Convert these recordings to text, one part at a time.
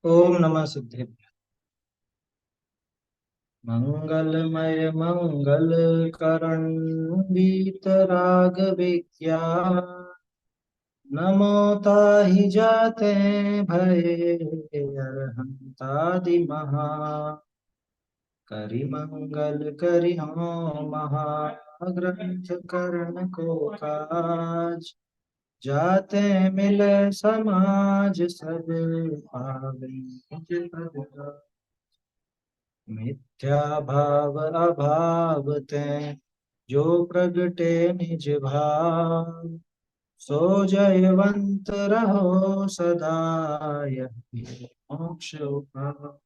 ओम नमः सिद्धेभ्य। मंगलमय मंगल करण वीतराग विज्ञान नमो ताहि जाते भये अरहंतादि महा करि मंगल करि हो महाग्रंथ करण को काज जाते मिले समाज सब पावे निज पद मिथ्या भाव अभाव तें जो प्रगटे निज भाव सो जयवंत रहो सदा यही मोक्ष उपाय।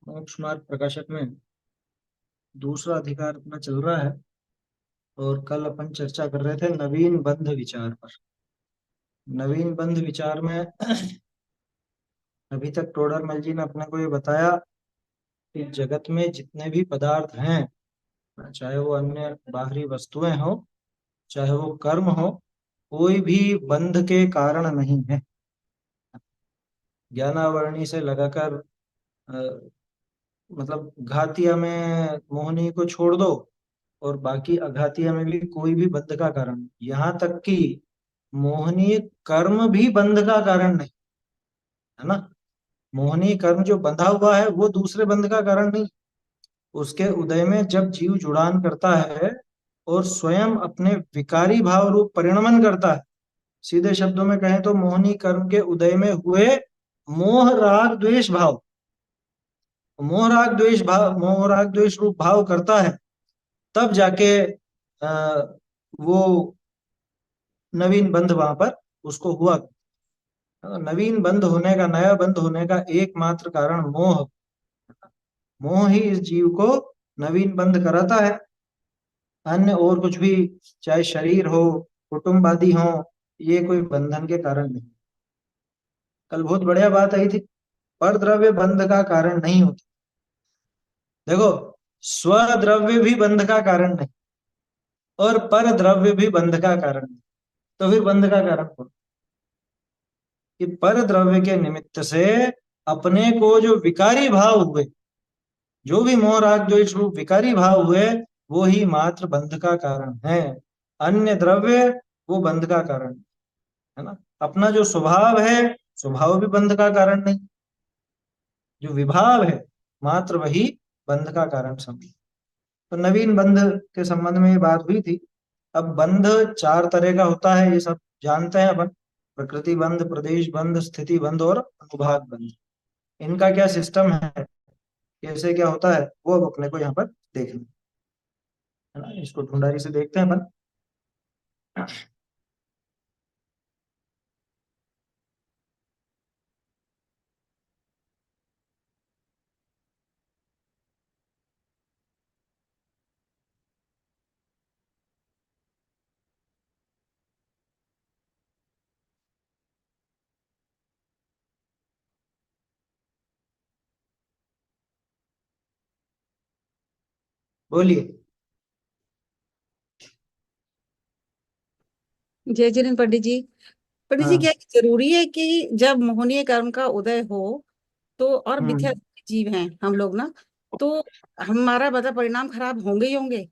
मोक्ष मार्ग प्रकाशक में दूसरा अधिकार अपना चल रहा है। और कल अपन चर्चा कर रहे थे नवीन बंध विचार पर। नवीन बंध विचार में अभी तक टोडरमल जी ने अपने को ये बताया कि जगत में जितने भी पदार्थ हैं, चाहे वो अन्य बाहरी वस्तुएं हो, चाहे वो कर्म हो, कोई भी बंध के कारण नहीं है। ज्ञानावरणी से लगाकर मतलब घातिया में मोहनी को छोड़ दो और बाकी अघातिया में भी कोई भी बंध का कारण नहीं। यहाँ तक कि मोहनी कर्म भी बंध का कारण नहीं है ना। मोहनी कर्म जो बंधा हुआ है वो दूसरे बंध का कारण नहीं। उसके उदय में जब जीव जुड़ान करता है और स्वयं अपने विकारी भाव रूप परिणमन करता है, सीधे शब्दों में कहें तो मोहनी कर्म के उदय में हुए मोह राग द्वेष भाव, मोह राग द्वेष रूप भाव करता है, तब जाके वो नवीन बंध वहां पर उसको हुआ। नवीन बंध होने का, नया बंध होने का एकमात्र कारण मोह। मोह ही इस जीव को नवीन बंध कराता है। अन्य और कुछ भी, चाहे शरीर हो, कुटुंब आदि हो, ये कोई बंधन के कारण नहीं। कल बहुत बढ़िया बात आई थी, पर द्रव्य बंध का कारण नहीं होता। देखो, स्वद्रव्य भी बंध का कारण नहीं और पर द्रव्य भी बंध का कारण नहीं, तो फिर बंध का कारण कौन? कि पर द्रव्य के निमित्त से अपने को जो विकारी भाव हुए, जो भी मोह राग द्वेष रूप विकारी भाव हुए, वो ही मात्र बंध का कारण है। अन्य द्रव्य वो बंध का कारण है ना। अपना जो स्वभाव है, स्वभाव भी बंध का कारण नहीं। जो विभाव है मात्र वही बंध का कारण समझ। तो नवीन बंध के संबंध में ये बात हुई थी। अब बंध चार तरह का होता है, ये सब जानते हैं अपन। प्रकृति बंध, प्रदेश बंध, स्थिति बंध और अनुभाग बंध। इनका क्या सिस्टम है, कैसे क्या होता है, वो अब अपने को यहाँ पर देखना है ना। इसको ढूंढारी से देखते हैं अपन। बोलिए। जय जिनेन्द्र पंडित जी। पंडित जी, क्या हाँ। जरूरी है कि जब मोहनीय कर्म का उदय हो तो, और मिथ्या हम्म। जीव हैं हम लोग ना, तो हमारा मतलब परिणाम खराब होंगे ही होंगे।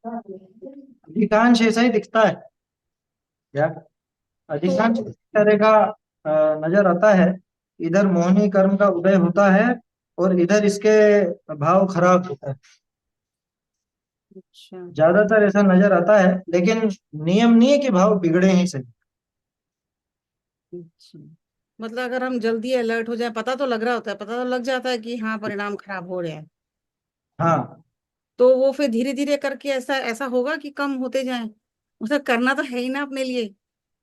अधिकांश ऐसा ही दिखता है क्या? तो अधिकांश इस तरह का नजर आता है। इधर मोहिनी कर्म का उदय होता है और इधर इसके भाव खराब होता है। अच्छा। ज्यादातर ऐसा नजर आता है, लेकिन नियम नहीं है कि भाव बिगड़े ही सही। अच्छा, मतलब अगर हम जल्दी अलर्ट हो जाए, पता तो लग रहा होता है, पता तो लग जाता है कि हाँ परिणाम खराब हो रहे हैं, हाँ, तो वो फिर धीरे धीरे करके ऐसा ऐसा होगा कि कम होते जाएं। उसे करना तो है ही ना अपने लिए।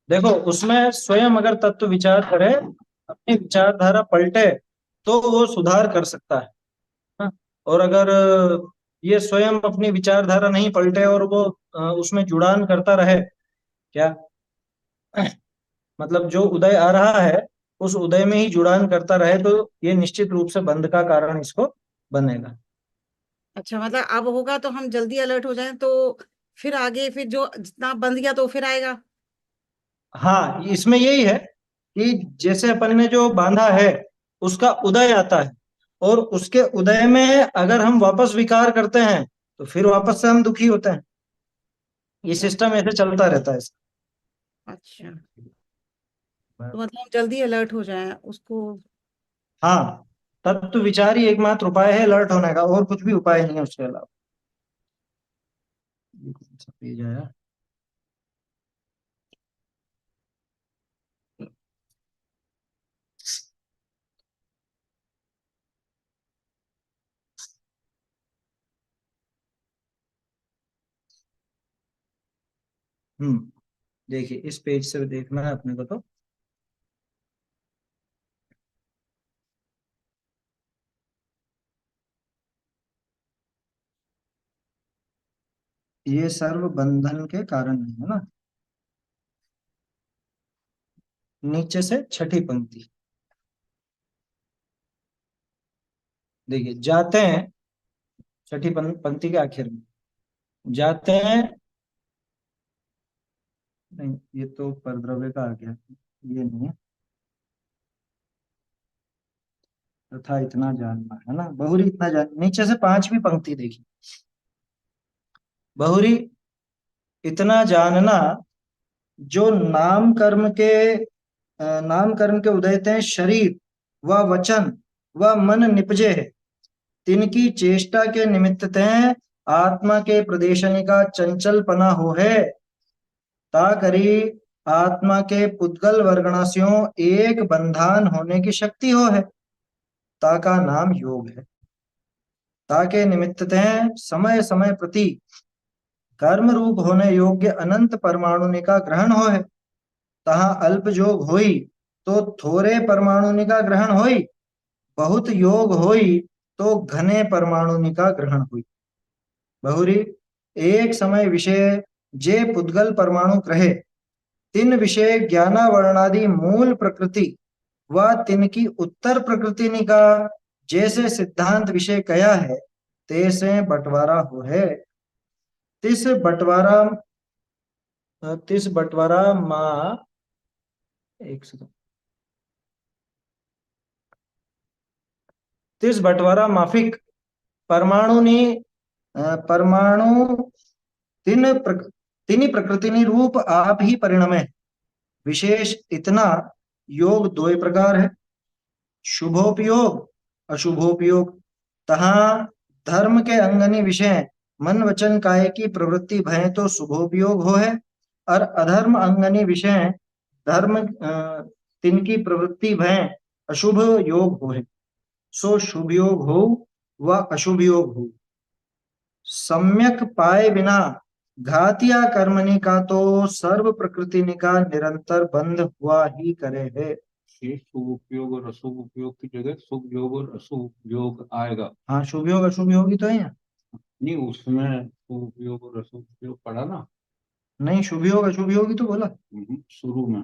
देखो उसमें स्वयं अगर तत्व विचार करे, अपनी विचारधारा पलटे, तो वो सुधार कर सकता है। हाँ? और अगर ये स्वयं अपनी विचारधारा नहीं पलटे और वो उसमें जुड़ान करता रहे, क्या मतलब जो उदय आ रहा है उस उदय में ही जुड़ान करता रहे, तो ये निश्चित रूप से बंध का कारण इसको बनेगा। अच्छा, मतलब अब होगा तो हम जल्दी अलर्ट हो जाएं तो फिर आगे फिर जो जितना बंद गया तो फिर आएगा। हाँ, इसमें यही है कि जैसे अपन ने जो बांधा है उसका उदय आता है, और उसके उदय में अगर हम वापस विकार करते हैं तो फिर वापस से हम दुखी होते हैं। ये सिस्टम ऐसे चलता रहता है। अच्छा, तो मतलब हम जल्दी अलर्ट हो जाएं उसको। हाँ, तत्व विचार ही एकमात्र उपाय है अलर्ट होने का, और कुछ भी उपाय नहीं है उसके अलावा। ये कौन सा पेज आया? हम्म, देखिए इस पेज से देखना है अपने को। तो ये सर्व बंधन के कारण नहीं है ना। नीचे से छठी पंक्ति देखिए, जाते हैं, छठी पंक्ति के आखिर में जाते हैं। नहीं, ये तो परद्रव्य का आ गया, ये नहीं है। तथा इतना जानना है ना, बहुरी इतना जान, नीचे से पांचवी पंक्ति देखिए, बहुरी इतना जानना, जो नाम कर्म के उदयते हैं शरीर व वचन व मन निपजे है, तिनकी चेष्टा के निमित्त हैं आत्मा के प्रदेशनिका चंचलपना हो है, ता करी आत्मा के पुद्गल वर्गणास्यों एक बंधान होने की शक्ति हो है। ता का नाम योग है। ता के निमित्त हैं समय समय प्रति कर्म रूप होने योग्य अनंत परमाणुनिका ग्रहण हो है। तहा अल्प जोग होई तो थोरे परमाणुनिका ग्रहण होई, बहुत योग होई तो घने परमाणुनिका ग्रहण हुई। बहुरी एक समय विषय जे पुद्गल परमाणु कहे, तीन विषय ज्ञानावरणादि मूल प्रकृति व तिनकी उत्तर प्रकृति निका, जैसे सिद्धांत विषय कया है तैसे बंटवारा हो है। तिस बंटवारा तिस बंटवारा माँ, एक सेकंड, तिस बंटवारा माफिक परमाणु ने परमाणु तीन तीन प्रकृति नि रूप आप ही परिणमे। विशेष इतना योग दो प्रकार है, शुभोपयोग अशुभोपयोग। तहा धर्म के अंगनी विषय मन वचन काय की प्रवृत्ति भय तो शुभोपयोग हो है, और अधर्म अंगनी विषय धर्म तिनकी प्रवृत्ति भय अशुभ योग हो है। सो शुभ योग हो व अशुभ योग हो, सम्यक पाए बिना घातिया कर्मणि का तो सर्व प्रकृति का निरंतर बंध हुआ ही करे है। ये शुभ उपयोग और अशुभ उपयोग की जगह शुभ योग और अशुभ उपयोग आएगा। हाँ, शुभ योग अशुभ योग ही तो है यहाँ। नहीं, उसमें शुभ उपयोग और अशुभ उपयोग पढ़ा ना। नहीं, शुभ योग अशुभ योग ही तो बोला। शुरू में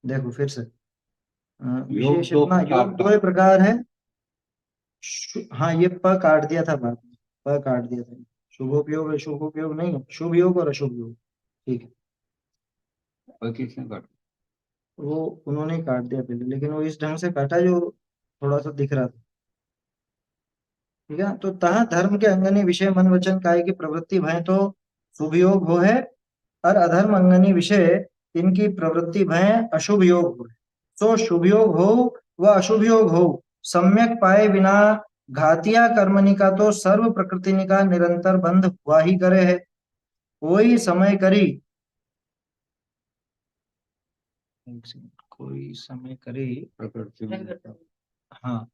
देखो फिर से, योग विशेष दो इतना प्रकार योग का। दो प्रकार है। हाँ, ये प काट दिया था बाद में, प काट दिया था। शुभोपयोग अशुभोपयोग नहीं है, शुभ योग और अशुभ योग। ठीक है, और किसने काटा? वो उन्होंने ही काट दिया पहले, लेकिन वो इस ढंग से काटा जो थोड़ा सा दिख रहा था। ठीक है, तो तहाँ धर्म के अंगनी विषय मन वचन काय की प्रवृत्ति भय तो शुभ योग हो है, और अधर्म अंगनी विषय इनकी प्रवृत्ति भय अशुभ योग हो है। सो शुभ योग हो व अशुभ योग हो, सम्यक पाए बिना घातिया कर्मणि का तो सर्व प्रकृति का निरंतर बंध हुआ ही करे है। कोई समय करी, एक सेकंड, कोई समय करे, प्रकृति में, हाँ,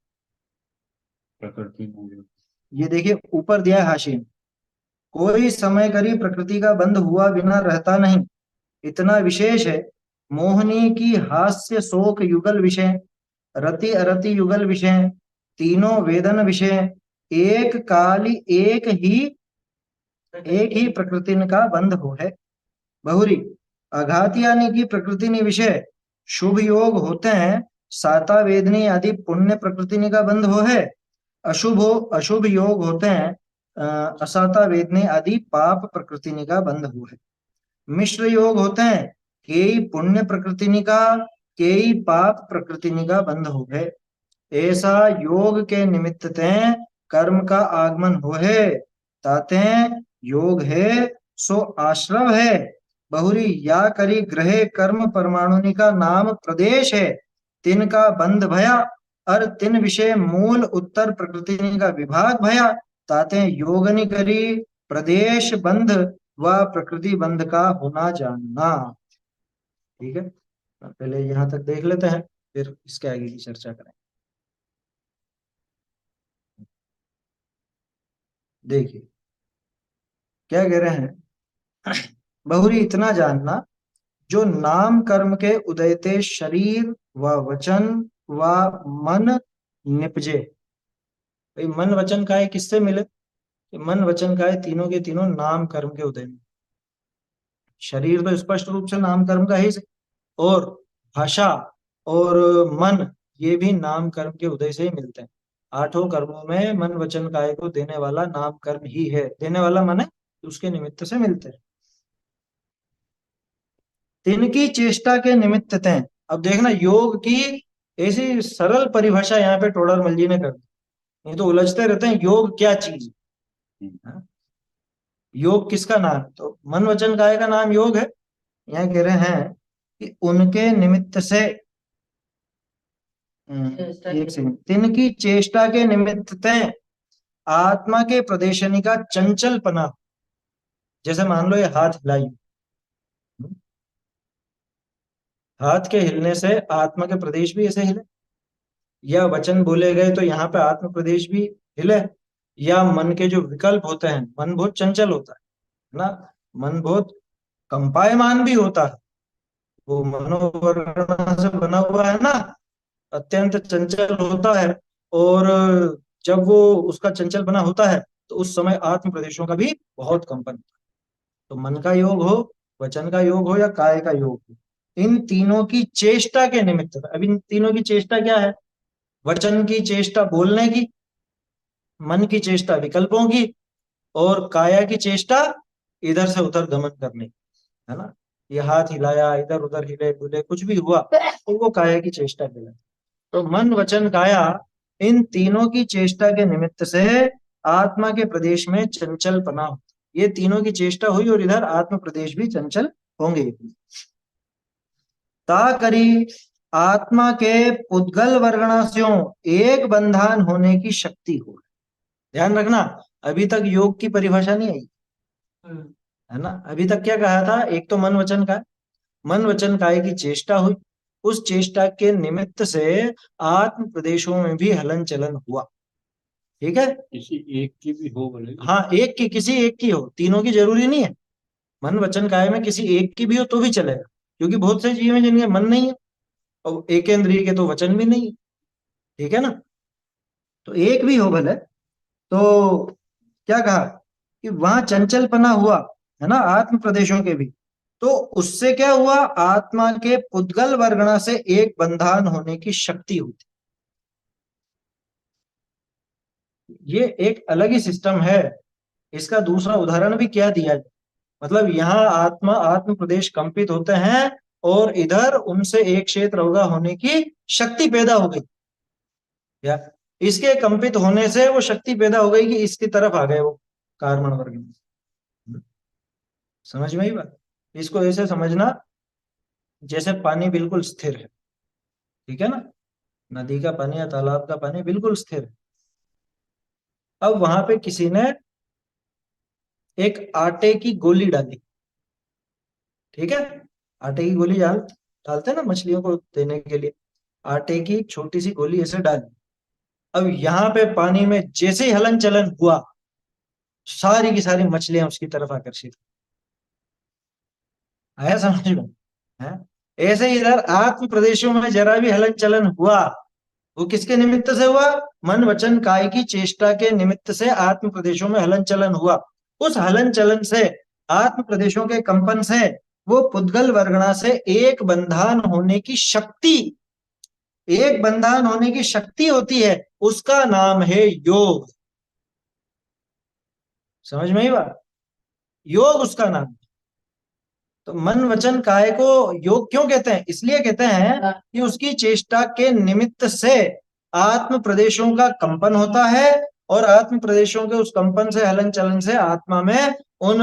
प्रकृति में ये देखिए ऊपर दिया है हाशिए में, कोई समय करी प्रकृति का बंध हुआ बिना रहता नहीं, इतना विशेष है। मोहनी की हास्य शोक युगल विषय, रति अरति युगल विषय, तीनों वेदन विषय एक काली एक ही प्रकृति का बंध हो है। बहुरी अघात यानी कि प्रकृति नि विषय शुभ योग होते हैं, साता वेदनी आदि पुण्य प्रकृति का बंध हो है। अशुभ योग होते हैं असाता वेदनी आदि पाप प्रकृति का बंध हो है। मिश्र योग होते हैं केई पुण्य प्रकृतिनिका केई पाप प्रकृतिनिका बंध हो गए। ऐसा योग के निमित्त ते कर्म का आगमन हो है, ताते योग है सो आश्रव है। बहुरी या करी ग्रहे कर्म परमाणुनि का नाम प्रदेश है, तिनका बंध भया और तिन विषय मूल उत्तर प्रकृति का विभाग भया, ताते योगनि करी प्रदेश बंध व प्रकृति बंध का होना जानना। ठीक है, पहले यहां तक देख लेते हैं, फिर इसके आगे की चर्चा करें। देखिए क्या कह रहे हैं, बहुरी इतना जानना, जो नाम कर्म के उदयते शरीर व वचन व मन निपजे। भाई मन वचन काय किससे मिले? मन वचन काय तीनों के तीनों नाम कर्म के उदय में। शरीर तो स्पष्ट रूप से नाम कर्म का ही से, और भाषा और मन ये भी नाम कर्म के उदय से ही मिलते हैं। आठों कर्मों में मन वचन काय को देने वाला नाम कर्म ही है। देने वाला मन है, उसके निमित्त से मिलते हैं। तिनकी चेष्टा के निमित्त तय। अब देखना, योग की ऐसी सरल परिभाषा यहाँ पे टोडरमल जी ने कर दी, नहीं तो उलझते रहते हैं योग क्या चीज है, हाँ? योग किसका नाम? तो मन वचन काय का नाम योग है। यहाँ कह रहे हैं कि उनके निमित्त से, एक सेकंड, तिनकी चेष्टा के निमित्त तय आत्मा के प्रदेशनी का चंचलपना। जैसे मान लो ये हाथ हिलाई, हाथ के हिलने से आत्मा के प्रदेश भी ऐसे हिले, या वचन बोले गए तो यहाँ पे आत्म प्रदेश भी हिले, या मन के जो विकल्प होते हैं, मन बहुत चंचल होता है ना, मन बहुत कंपायमान भी होता है, वो मनोवर्ण से बना हुआ है ना, अत्यंत चंचल होता है। और जब वो उसका चंचल बना होता है तो उस समय आत्म प्रदेशों का भी बहुत कंपन होता है। तो मन का योग हो, वचन का योग हो, या काय का योग हो, इन तीनों की चेष्टा के निमित्त। अब इन तीनों की चेष्टा क्या है? वचन की चेष्टा बोलने की, मन की चेष्टा विकल्पों की, और काया की चेष्टा इधर से उधर गमन करने की, है ना। ये हाथ हिलाया, इधर उधर हिले डुले, कुछ भी हुआ तो वो काया की चेष्टा कहलाती। तो मन वचन काया, इन तीनों की चेष्टा के निमित्त से आत्मा के प्रदेश में चंचलपना होता। ये तीनों की चेष्टा हुई और इधर आत्म प्रदेश भी चंचल होंगे। ता करी आत्मा के पुद्गल वर्गणास्यों एक बंधान होने की शक्ति हो। ध्यान रखना, अभी तक योग की परिभाषा नहीं आई, है ना। अभी तक क्या कहा था? एक तो मन वचन काय, मन वचन काय की चेष्टा हुई, उस चेष्टा के निमित्त से आत्म प्रदेशों में भी हलन चलन हुआ। ठीक है, किसी एक की भी हो भले। हाँ, एक की, किसी एक की हो, तीनों की जरूरी नहीं है। मन वचन काय में किसी एक की भी हो तो भी चलेगा, क्योंकि बहुत से जीव हैं जिनके मन नहीं है, और एकेंद्रिय के तो वचन भी नहीं है। ठीक है ना, तो एक भी हो भले। तो क्या कहा कि वहां चंचलपना हुआ, है ना, आत्म प्रदेशों के भी। तो उससे क्या हुआ? आत्मा के पुद्गल वर्गणा से एक बंधान होने की शक्ति होती। ये एक अलग ही सिस्टम है। इसका दूसरा उदाहरण भी क्या दिया जाए, मतलब यहाँ आत्मा आत्म प्रदेश कंपित होते हैं और इधर उनसे एक क्षेत्र होगा होने की शक्ति पैदा हो गई, या इसके कंपित होने से वो शक्ति पैदा हो गई कि इसकी तरफ आ गए वो कार्बन वर्ग में। समझ में ही बात? इसको ऐसे समझना जैसे पानी बिल्कुल स्थिर है, ठीक है ना, नदी का पानी या तालाब का पानी बिल्कुल स्थिर है। अब वहां पे किसी ने एक आटे की गोली डाली, ठीक है, आटे की गोली डालते हैं ना मछलियों को देने के लिए, आटे की छोटी सी गोली ऐसे डाली। अब यहाँ पे पानी में जैसे ही हलन चलन हुआ, सारी की सारी मछलियां उसकी तरफ आकर्षित। आया समझ में? है ऐसे ही इधर आत्म प्रदेशों में जरा भी हलन चलन हुआ, वो किसके निमित्त से हुआ? मन वचन काय की चेष्टा के निमित्त से आत्म प्रदेशों में हलन चलन हुआ। उस हलन चलन से, आत्म प्रदेशों के कंपन से, वो पुद्गल वर्गणा से एक बंधान होने की शक्ति, एक बंधान होने की शक्ति होती है, उसका नाम है योग। समझ में ही बात? योग उसका नाम। तो मन वचन काय को योग क्यों कहते हैं? इसलिए कहते हैं कि उसकी चेष्टा के निमित्त से आत्म प्रदेशों का कंपन होता है, और आत्म प्रदेशों के उस कंपन से, हलन चलन से आत्मा में उन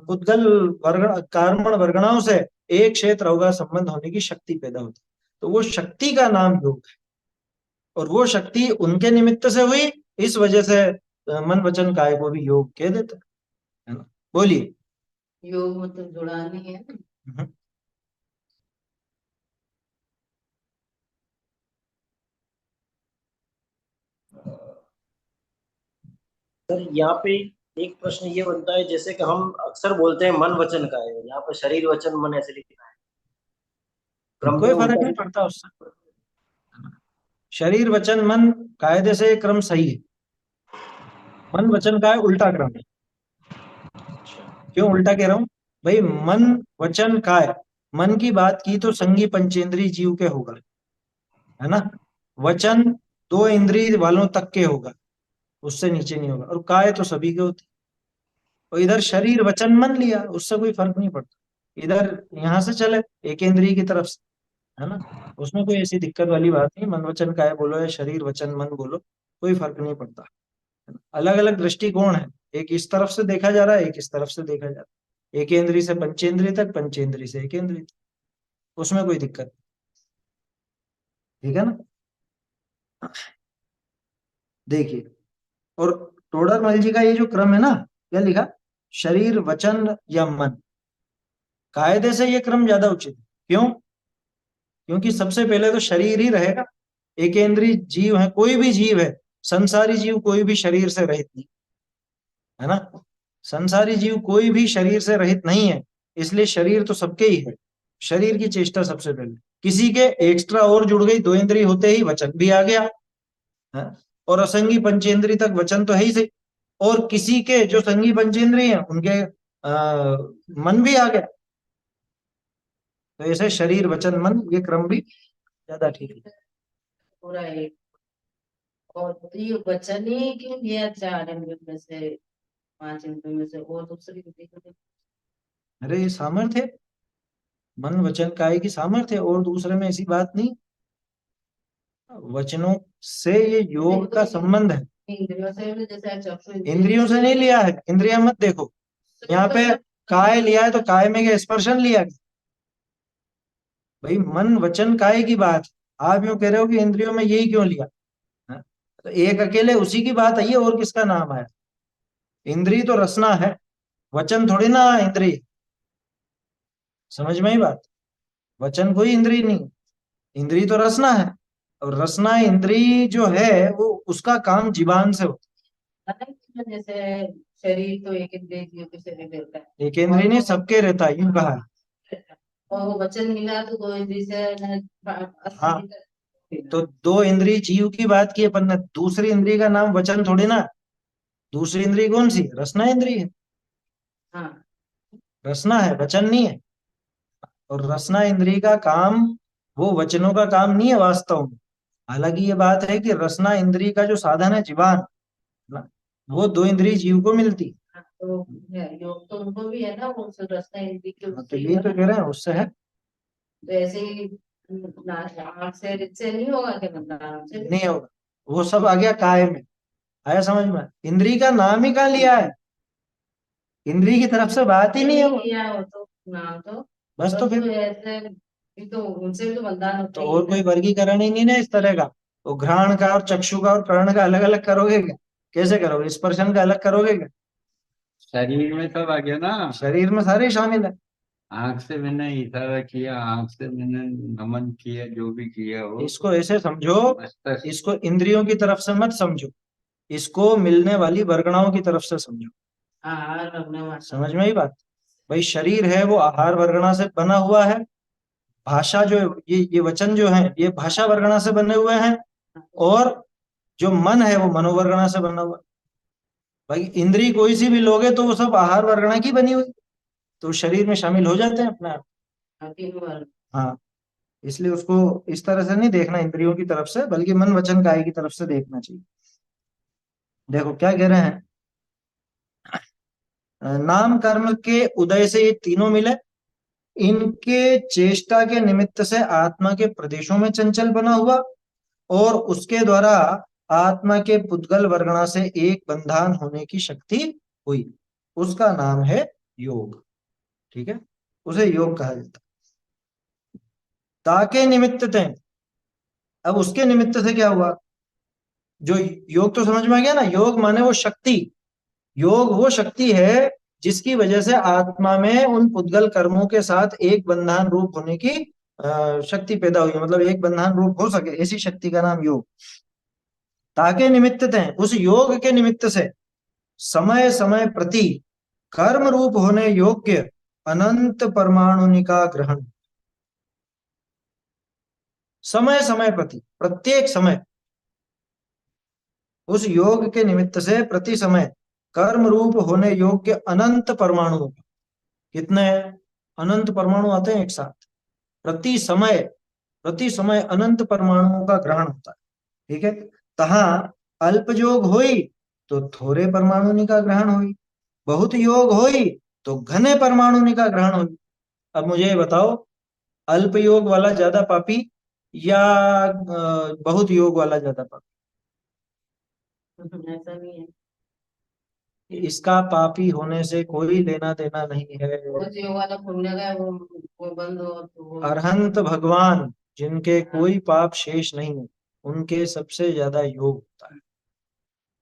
पुद्गल वर्ग कार्मण वर्गणाओं से एक क्षेत्र होगा संबंध होने की शक्ति पैदा होती है। तो वो शक्ति का नाम योग है, और वो शक्ति उनके निमित्त से हुई, इस वजह से मन वचन काय को भी योग कह देते हैं, है ना? बोलिए। योग मतलब जुड़ा नहीं है ना। हम्म। सर यहाँ पे एक प्रश्न ये बनता है, जैसे कि हम अक्सर बोलते हैं मन वचन का है, यहाँ पर शरीर वचन मन ऐसे लिखा है, क्रम कोई में फर्क उल्टा नहीं पड़ता उससे। शरीर वचन मन कायदे से क्रम सही है, मन वचन का है उल्टा क्रम है। क्यों उल्टा कह रहा हूं भाई? मन वचन काय, मन की बात की तो संगी पंचेंद्री जीव के होगा, है ना? वचन दो इंद्रिय वालों तक के होगा, उससे नीचे नहीं होगा, और काय तो सभी के होते। और इधर शरीर वचन मन लिया, उससे कोई फर्क नहीं पड़ता, इधर यहां से चले एक इंद्रिय की तरफ से, है ना? उसमें कोई ऐसी दिक्कत वाली बात नहीं, मन वचन काय बोलो या शरीर वचन मन बोलो, कोई फर्क नहीं पड़ता। अलग अलग दृष्टिकोण है, एक इस तरफ से देखा जा रहा है, एक इस तरफ से देखा जा रहा है, एकेंद्रिय से पंचेंद्रिय तक, पंचेंद्रिय से एकेंद्रिय तक, उसमें कोई दिक्कत नहीं। ठीक है ना? देखिए, और टोडरमल जी का ये जो क्रम है ना, क्या लिखा? शरीर वचन या मन, कायदे से ये क्रम ज्यादा उचित है। क्यों? क्योंकि सबसे पहले तो शरीर ही रहेगा, एकेंद्रीय जीव है, कोई भी जीव है, संसारी जीव कोई भी शरीर से रहित नहीं, है ना? संसारी जीव कोई भी शरीर से रहित नहीं है, इसलिए शरीर तो सबके ही है। शरीर की चेष्टा सबसे पहले, किसी के एक्स्ट्रा और जुड़ गई, दो इंद्रिय होते ही वचन भी आ गया, है? और असंगी पंचेंद्रिय तक वचन तो है ही सही, और किसी के जो संगी पंचेंद्रिय हैं उनके मन भी आ गया। तो ऐसे शरीर वचन मन, ये क्रम भी ज्यादा ठीक है। पूरा एक। और ये वचन ही क्यों दिया 4 इंद्रियों में से, 5 इंद्रियों में से, और दूसरी को अरे ये सामर्थ्य, मन वचन काय की सामर्थ्य, और दूसरे में ऐसी बात नहीं। वचनों से ये योग का संबंध है, इंद्रियों से भी, जैसे चक्षु इंद्रियों से नहीं लिया है। इंद्रिया मत देखो, यहाँ पे काय लिया है तो काय में क्या स्पर्शन लिया है? भाई मन वचन काय की बात, आप यूं कह रहे हो कि इंद्रियों में यही क्यों लिया? हाँ? तो एक अकेले उसी की बात आई है, और किसका नाम है? इंद्रिय तो रसना है, वचन थोड़ी ना इंद्रिय। समझ में ही बात? वचन कोई इंद्रिय नहीं, इंद्रिय तो रसना है, और रसना इंद्रिय जो है वो उसका काम जीवान से होता जैसे शरीर तो एक इंद्रिय जीव के शरीर रहता है, है। एक इंद्रिय नहीं, सबके रहता है, यूं कहा है। और वो वचन मिला तो 2 इंद्रिय से हाँ, तो दो इंद्रिय जीव की बात की अपन ने, दूसरी इंद्रिय का नाम वचन थोड़ी ना। दूसरी इंद्रिय कौन सी? रसना इंद्रिय है, हाँ। रसना है, वचन नहीं है। और रसना इंद्रिय का काम वो वचनों का काम नहीं है वास्तव में। हालांकि ये बात है कि रसना इंद्रिय का जो साधन है जीवान ना, वो दो इंद्रिय जीव को मिलती। हाँ, तो योग तो उनको भी है ना, वो रसना इंद्रिय के तो उससे ही यही तो कह रहे हैं, उससे है। तो ऐसे ही आँख से रिच से नहीं होगा क्या? मतलब आँख से नहीं होगा, वो सब आ गया काय में। आया समझ में? इंद्रिय का नाम ही कहाँ लिया है? इंद्रिय की तरफ से बात ही नहीं है वो। किया हो तो नाम तो बस तो फिर ऐसे भी तो उनसे भी तो बलिदान होता तो ही और है कोई ना। वर्गीकरण ही नहीं ना इस तरह का। तो घ्राण का और चक्षु का और कर्ण का अलग अलग करोगे क्या? कैसे करोगे? स्पर्शन का अलग करोगे क्या? शरीर में सब आ गया ना। शरीर में सारे शामिल है। आंख से मैंने इशारा किया, आंख से मैंने नमन किया, जो भी किया हो इसको ऐसे समझो, मस्तक। इसको इंद्रियों की तरफ से मत समझो, इसको मिलने वाली वर्गणाओं की तरफ से समझो। आहार रखने वाला समझ में ही बात? भाई शरीर है वो आहार वर्गणा से बना हुआ है, भाषा जो ये वचन जो है ये भाषा वर्गणा से बने हुए हैं, और जो मन है वो मनोवर्गणा से बना हुआ है। भाई इंद्रिय कोई सी भी लोगे तो वो सब आहार वर्गणा की बनी हुई, तो शरीर में शामिल हो जाते हैं अपने आप। तीन बार। हाँ, इसलिए उसको इस तरह से नहीं देखना इंद्रियों की तरफ से, बल्कि मन वचन काय की तरफ से देखना चाहिए। देखो क्या कह रहे हैं, नाम कर्म के उदय से ये तीनों मिले, इनके चेष्टा के निमित्त से आत्मा के प्रदेशों में चंचल बना हुआ और उसके द्वारा आत्मा के पुद्गल वर्गणा से एक बंधन होने की शक्ति हुई, उसका नाम है योग। ठीक है, उसे योग कहा जाता है। ताके निमित्त थे, अब उसके निमित्त से क्या हुआ? जो योग तो समझ में आ गया ना, योग माने वो शक्ति, योग वो शक्ति है जिसकी वजह से आत्मा में उन पुद्गल कर्मों के साथ एक बंधन रूप होने की शक्ति पैदा हुई, मतलब एक बंधन रूप हो सके, ऐसी शक्ति का नाम योग। ताके निमित्त थे, उस योग के निमित्त से समय समय प्रति कर्म रूप होने योग्य अनंत परमाणुनिका ग्रहण, समय समय प्रति, प्रत्येक समय उस योग के निमित्त से प्रति समय कर्म रूप होने योग्य अनंत परमाणु, कितने अनंत परमाणु आते हैं एक साथ, प्रति समय अनंत परमाणुओं का ग्रहण होता है। ठीक है, तहा अल्प योग होई तो थोड़े परमाणु का ग्रहण हुई, बहुत योग होई तो घने परमाणु का ग्रहण हुई। अब मुझे ये बताओ, अल्प योग वाला ज्यादा पापी या बहुत योग वाला ज्यादा पापी? ऐसा नहीं है, इसका पापी होने से कोई लेना देना नहीं है। वो जो वाला खुलने का है, वो बंद हो तो वो अरहंत भगवान जिनके कोई पाप शेष नहीं है, उनके सबसे ज्यादा योग होता है।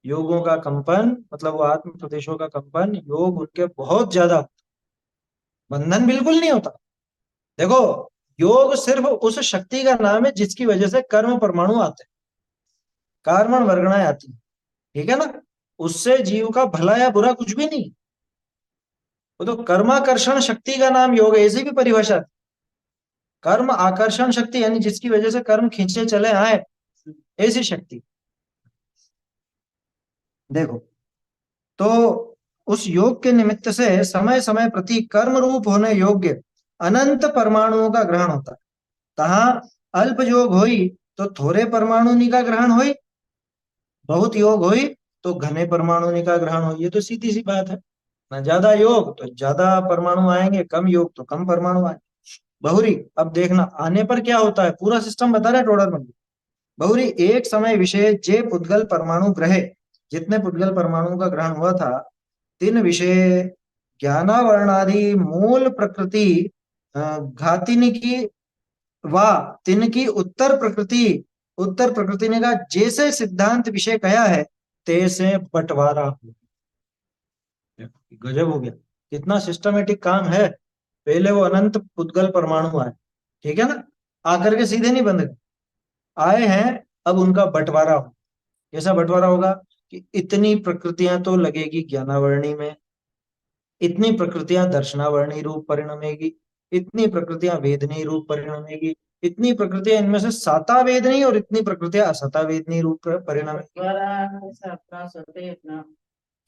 योगों का कंपन, मतलब वो आत्म प्रदेशों का कंपन, योग उनके बहुत ज्यादा होता है, बंधन बिल्कुल नहीं होता। देखो, योग सिर्फ उस शक्ति का नाम है जिसकी वजह से कर्म परमाणु आते हैं, कार्बन वर्गणाएं आती है। ठीक है ना, उससे जीव का भला या बुरा कुछ भी नहीं, वो तो कर्माकर्षण शक्ति का नाम योग है, ऐसी भी परिभाषा है। कर्म आकर्षण शक्ति यानी जिसकी वजह से कर्म खींचे चले आए, ऐसी शक्ति। देखो, तो उस योग के निमित्त से समय समय प्रति कर्म रूप होने योग्य अनंत परमाणुओं का ग्रहण होता है। तहा अल्प योग हुई तो थोड़े परमाणु का ग्रहण हुई, बहुत योग हुई तो घने परमाणु का ग्रहण हुई। ये तो सीधी सी बात है ना, ज्यादा योग तो ज्यादा परमाणु आएंगे, कम योग तो कम परमाणु आएंगे। बहुरी, अब देखना आने पर क्या होता है, पूरा सिस्टम बता रहा है टोडर मंडी। बहुरी, एक समय विषय जे पुद्गल परमाणु ग्रहे, जितने पुद्गल परमाणुओं का ग्रहण हुआ था, तीन विषय ज्ञानावर्णादि मूल प्रकृति घातिनी की वा तिनकी उत्तर प्रकृति ने कहा जैसे सिद्धांत विषय कहा है तैसे बंटवारा हो। गजब हो गया, कितना सिस्टमेटिक काम है। पहले वो अनंत पुद्गल परमाणु आए, ठीक है ना, आकर के सीधे नहीं बंद आए हैं, अब उनका बंटवारा हो। कैसा बंटवारा होगा कि इतनी प्रकृतियां तो लगेगी ज्ञानावर्णी में, इतनी प्रकृतियां दर्शनावर्णी रूप परिणमेगी, इतनी प्रकृतियां वेदनी रूप परिणमेगी, इतनी प्रकृतियां इनमें से साता वेदनी और इतनी प्रकृतियां असता वेदनी रूप परिणमेगी। अपना सोते अपना,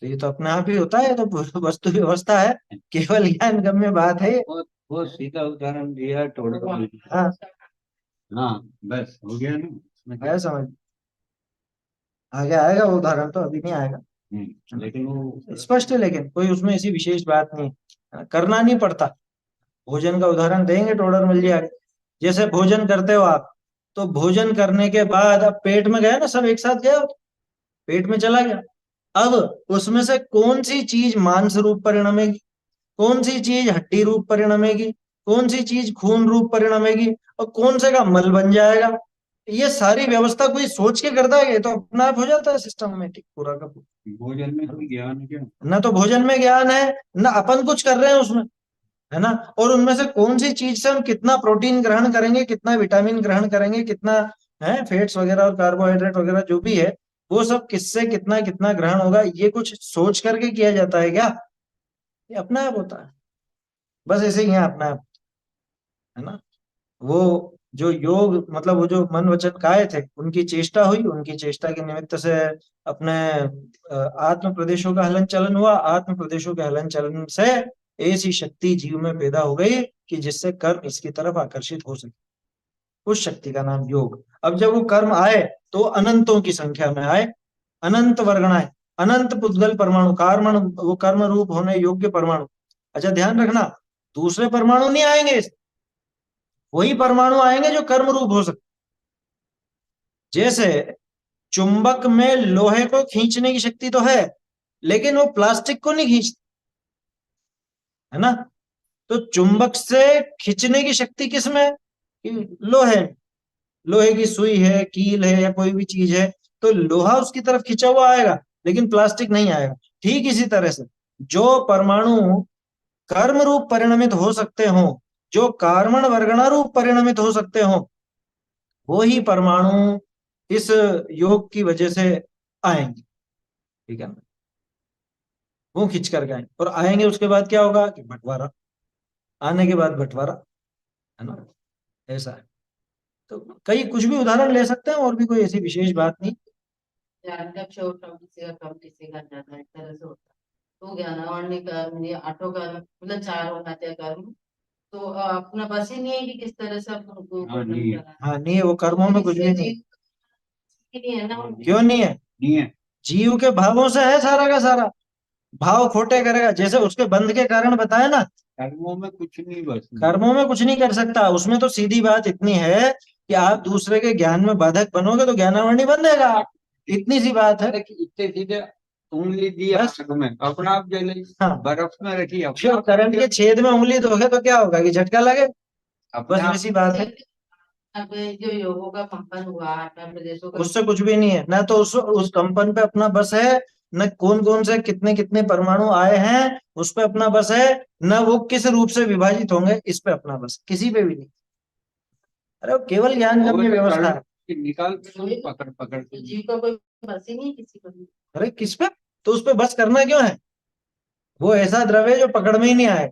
तो ये तो अपने आप ही होता है, तो वस्तु व्यवस्था है, केवल ज्ञान गम्य बात है। वो सीधा उदाहरण दिया टोडर मंडी। हाँ, हाँ, बस हो गया ना उसमें क्या? आया समझ, आगे आएगा वो उदाहरण, तो अभी नहीं आएगा, लेकिन वो स्पष्ट है, लेकिन कोई उसमें ऐसी विशेष बात नहीं, करना नहीं पड़ता। भोजन का उदाहरण देंगे टोडर मिल जाएगा। जैसे भोजन करते हो आप, तो भोजन करने के बाद अब पेट में गया ना, सब एक साथ गया, पेट में चला गया। अब उसमें से कौन सी चीज मांस रूप परिणमेगी, कौन सी चीज हड्डी रूप परिणमेगी, कौन सी चीज खून रूप परिणमेगी, और कौन से का मल बन जाएगा, ये सारी व्यवस्था कोई सोच के करता है, ये तो अपने आप हो जाता है सिस्टमेटिक पूरा का पूरा। भोजन में कोई ज्ञान है क्या? ना तो भोजन में ज्ञान है, ना अपन कुछ कर रहे हैं उसमें, है ना। और उनमें से कौन सी चीज से हम कितना प्रोटीन ग्रहण करेंगे, कितना विटामिन ग्रहण करेंगे, कितना है फैट्स वगैरह और कार्बोहाइड्रेट वगैरह जो भी है, वो सब किससे कितना कितना ग्रहण होगा, ये कुछ सोच करके किया जाता है क्या? ये अपना आप होता है, बस ऐसे ही है अपना आप, है ना। वो जो योग, मतलब वो जो मन वचन काय थे, उनकी चेष्टा हुई, उनकी चेष्टा के निमित्त से अपने आत्म प्रदेशों का हलन चलन हुआ, आत्म प्रदेशों के हलन चलन से ऐसी शक्ति जीव में पैदा हो गई कि जिससे कर्म इसकी तरफ आकर्षित हो सके, उस शक्ति का नाम योग। अब जब वो कर्म आए तो अनंतों की संख्या में आए, अनंत वर्गणाएं, अनंत पुद्गल परमाणु, कार्मण वो कर्म रूप होने योग्य परमाणु। अच्छा ध्यान रखना, दूसरे परमाणु नहीं आएंगे, वही परमाणु आएंगे जो कर्म रूप हो सकते। जैसे चुंबक में लोहे को खींचने की शक्ति तो है, लेकिन वो प्लास्टिक को नहीं खींचता, है ना। तो चुंबक से खींचने की शक्ति किसमें है? कि लोहे में। लोहे की सुई है, कील है, या कोई भी चीज है, तो लोहा उसकी तरफ खींचा हुआ आएगा, लेकिन प्लास्टिक नहीं आएगा। ठीक इसी तरह से जो परमाणु कर्म रूप परिणमित हो सकते हो, जो कार्बन वर्गणा रूप परिणमित हो सकते हो, वो ही परमाणु इस योग की वजह से आएंगे। ठीक है ना, वो खींच करके आएंगे, और आएंगे उसके बाद क्या होगा कि बंटवारा, आने के बाद बंटवारा, है ना। ऐसा है। तो कई कुछ भी उदाहरण ले सकते हैं, और भी कोई ऐसी विशेष बात नहीं। ज्ञान का क्षोभ कम किसी का ज्यादा, एक तरह से होता है। तो ज्ञानावरण कर्म, ये आठों कर्म मतलब चार होना चाहिए कर्म, तो अपना बस ही नहीं है कि किस तरह से अपन उनको हाँ, वर्णन नहीं है। करा। हाँ नहीं है, वो कर्मों में कुछ भी इसलिए नहीं है। जीव ही नहीं है ना उनके। क्यों नहीं है? नहीं है। जीव के भावों से है सारा का सारा। भाव खोटे करेगा, जैसे उसके बंध के कारण बताया ना, कर्मों में कुछ नहीं, बस कर्मों में कुछ नहीं कर सकता। उसमें तो सीधी बात इतनी है कि आप दूसरे के ज्ञान में बाधक बनोगे तो ज्ञानावरणी बंधेगा, इतनी सी बात है। अरे कि इतने सीधे उंगली दी बस। आग में, अपना आप जले, हाँ, बर्फ में रखी अपने जो आप करंट के छेद में उंगली दोगे तो क्या होगा कि झटका लगे, अपने बस आप। वैसी बात है। अब जो योगों का कंपन हुआ, आठ प्रदेशों का उससे कुछ भी नहीं है ना, तो उस कंपन पे अपना बस है, न कौन कौन से कितने कितने परमाणु आए हैं उस पे अपना बस है, न वो किस रूप से विभाजित होंगे इस पे अपना बस, किसी पे भी नहीं। अरे वो केवल ज्ञान वो गम्य तो व्यवस्था है। निकाल के पकड़ पकड़ के। जीव का कोई बस ही नहीं है किसी को भी। अरे किस पे? तो उस पे बस करना क्यों है? वो ऐसा द्रव्य जो पकड़ में ही नहीं आए,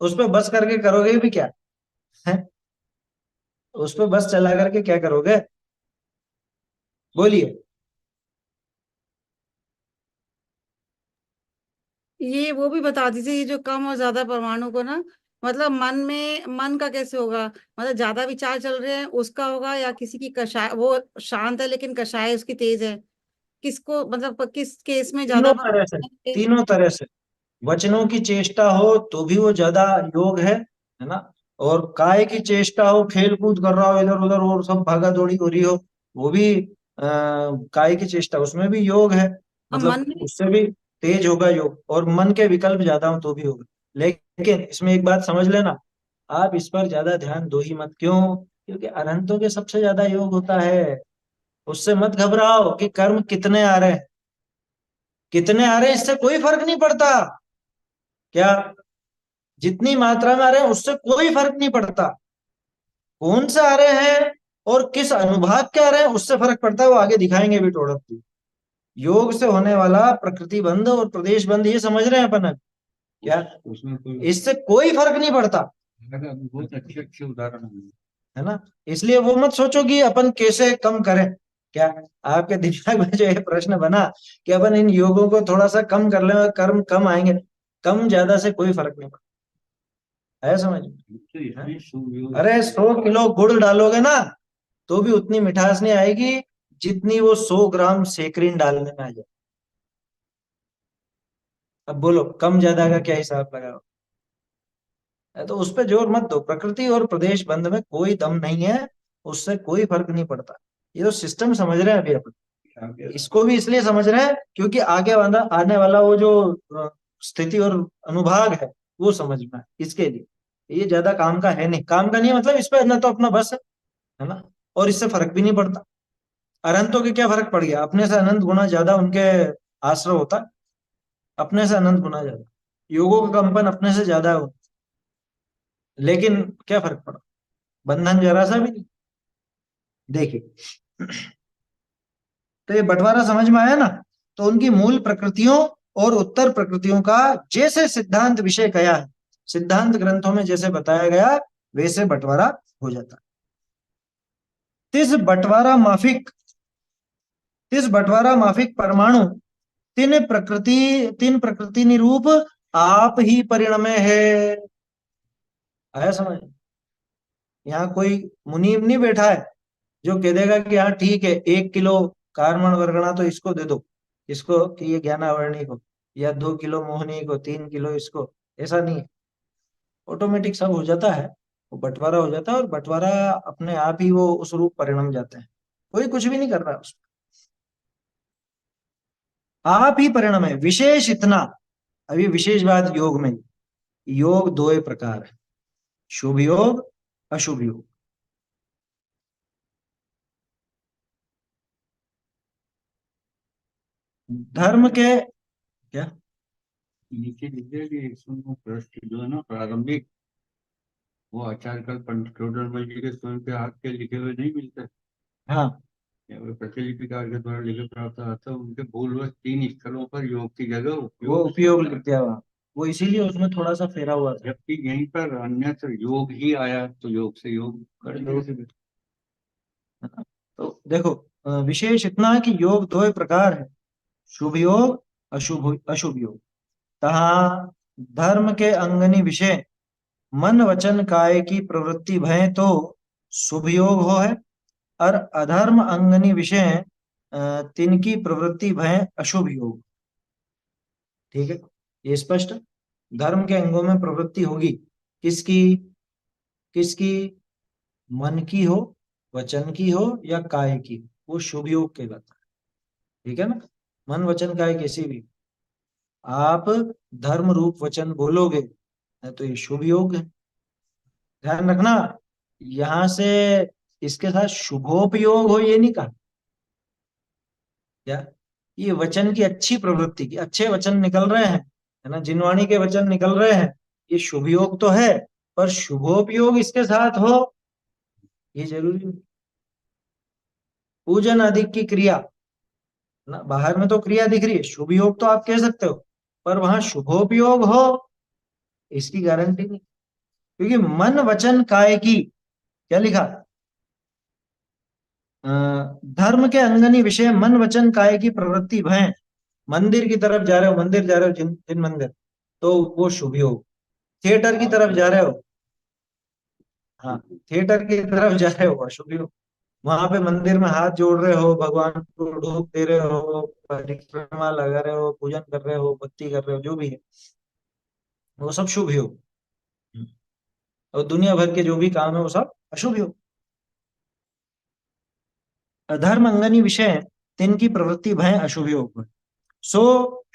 उस पे बस करके करोगे भी क्या है? उस पे बस चला करके क्या करोगे? बोलिए। ये वो भी बता दीजिए, ये जो कम और ज्यादा परमाणु को ना, मतलब मन में, मन का कैसे होगा? मतलब ज्यादा विचार चल रहे हैं उसका होगा, या किसी की कषाय, वो शांत है लेकिन कषाय उसकी तेज है, किसको मतलब किस केस में ज्यादा तीनों तरह से, परमाणु है? तीनों तरह से। वचनों की चेष्टा हो तो भी वो ज्यादा योग है ना। और काय की चेष्टा हो, खेल कूद कर रहा हो इधर उधर और सब भागा दौड़ी हो रही हो, वो भी काय की चेष्टा, उसमें भी योग है। और मन मतलब में। उससे भी तेज होगा योग, और मन के विकल्प ज्यादा हो तो भी होगा। लेकिन इसमें एक बात समझ लेना, आप इस पर ज्यादा ध्यान दो ही मत। क्यों? क्योंकि अनंतों के सबसे ज्यादा योग होता है। उससे मत घबराओ कि कर्म कितने आ रहे हैं, कितने आ रहे हैं इससे कोई फर्क नहीं पड़ता। क्या? जितनी मात्रा में आ रहे हैं उससे कोई फर्क नहीं पड़ता। कौन से आ रहे हैं और किस अनुभाग के आ रहे हैं उससे फर्क पड़ता है, वो आगे दिखाएंगे भी थोड़ा। योग से होने वाला प्रकृति बंध और प्रदेश बंध, ये समझ रहे हैं अपन अब? क्या? उसमें कोई इससे कोई फर्क नहीं पड़ता, बहुत अच्छे अच्छे उदाहरण है। है ना। इसलिए वो मत सोचो कि अपन कैसे कम करें। क्या आपके दिमाग में जो ये प्रश्न बना कि अपन इन योगों को थोड़ा सा कम कर लें और कर्म कम आएंगे, कम ज्यादा से कोई फर्क नहीं पड़ता है, समझ में? तो इसमें सुयोग अरे 100 किलो गुड़ डालोगे ना तो भी उतनी मिठास नहीं आएगी जितनी वो 100 ग्राम सेक्रिन डालने में आ जाए। अब बोलो कम ज्यादा का क्या हिसाब लगाओ? तो उस पर जोर मत दो। प्रकृति और प्रदेश बंध में कोई दम नहीं है, उससे कोई फर्क नहीं पड़ता। ये तो सिस्टम समझ रहे हैं अभी अपन, इसको भी इसलिए समझ रहे हैं क्योंकि आगे वाला आने वाला वो जो स्थिति और अनुभाग है वो समझना है इसके लिए। ये ज्यादा काम का है नहीं, काम का नहीं है मतलब इस पे ना तो अपना बस है ना, और इससे फर्क भी नहीं पड़ता। अनंतों के क्या फर्क पड़ गया? अपने से अनंत गुना ज्यादा उनके आश्रय होता है, अपने से अनंत गुना ज्यादा। योगों का कंपन अपने से ज्यादा है, लेकिन क्या फर्क पड़ा? बंधन जरा सा भी नहीं। देखिए, तो ये बंटवारा समझ में आया ना। तो उनकी मूल प्रकृतियों और उत्तर प्रकृतियों का जैसे सिद्धांत विषय गया है, सिद्धांत ग्रंथों में जैसे बताया गया वैसे बंटवारा हो जाता है। तिस बंटवारा माफिक परमाणु तीन प्रकृति निरूप आप ही परिणमे है। आया समझ? यहाँ कोई मुनीम नहीं बैठा है जो कह देगा कि हाँ ठीक है 1 किलो कार्बन वर्गणा तो इसको दे दो, इसको कि ये ज्ञानावरणी को, या 2 किलो मोहनी को, 3 किलो इसको। ऐसा नहीं है। ऑटोमेटिक सब हो जाता है, वो बंटवारा हो जाता है, और बंटवारा अपने आप ही वो उस रूप परिणम जाते हैं, कोई कुछ भी नहीं कर रहा उसमें, आप ही परिणम है। विशेष इतना, अभी विशेष बात योग में, योग दो प्रकार है, शुभ योग, अशुभ योग। धर्म के क्या, नीचे लिखे कि 109 पृष्ठ जो है ना प्रारंभिक, वो आचार्य पंडित टोडरमल जी के स्वयं के हाथ के लिखे हुए नहीं मिलते, हाँ या वे प्रतिलिपिकार के द्वारा लिखे प्राप्त आता है। उनके भूलवश 3 स्थलों पर योग की जगह वो उपयोग उपयोग लिख दिया हुआ, वो इसीलिए उसमें थोड़ा सा फेरा हुआ था। जबकि यहीं पर अन्यत्र योग ही आया, तो योग से योग कर दिया। तो देखो, विशेष इतना है कि योग दो प्रकार है, शुभ योग, अशुभ अशुभ योग। तहा धर्म के अंगनी विषय मन वचन काय की प्रवृत्ति भय तो शुभ योग हो है, और अधर्म अंगनी विषय तिनकी प्रवृत्ति भय अशुभ योग। ठीक है, ये स्पष्ट। धर्म के अंगों में प्रवृत्ति होगी, किसकी किसकी, मन की हो, वचन की हो, या काय की, वो शुभ योग कहलाता है। ठीक है ना, मन वचन काय किसी भी, आप धर्म रूप वचन बोलोगे तो ये शुभ योग है। ध्यान रखना, यहां से इसके साथ शुभोपयोग हो ये नहीं कहा, क्या, ये वचन की अच्छी प्रवृत्ति की, अच्छे वचन निकल रहे हैं, है ना, जिनवाणी के वचन निकल रहे हैं, ये शुभ योग तो है, पर शुभोपयोग इसके साथ हो ये जरूरी नहीं। पूजन अधिक की क्रिया ना, बाहर में तो क्रिया दिख रही है, शुभ योग तो आप कह सकते हो, पर वहां शुभोपयोग हो इसकी गारंटी नहीं, क्योंकि मन वचन काय की, क्या लिखा, धर्म के अंगनी विषय मन वचन काय की प्रवृत्ति भय, मंदिर की तरफ जा रहे हो, मंदिर जा रहे हो, जिन जिन मंदिर, तो वो शुभ योग। थिएटर की तरफ जा रहे हो, हाँ, थिएटर की तरफ जा रहे हो, अशुभ योग। वहां पे मंदिर में हाथ जोड़ रहे हो, भगवान को ढूक दे रहे हो, परिक्रमा लगा रहे हो, पूजन कर रहे हो, भक्ति कर रहे हो, जो भी है वो सब शुभ योग। और दुनिया भर के जो भी काम है वो सब अशुभ योग। अधर्म अंगनी विषय तिनकी प्रवृत्ति भय अशुभ योग। सो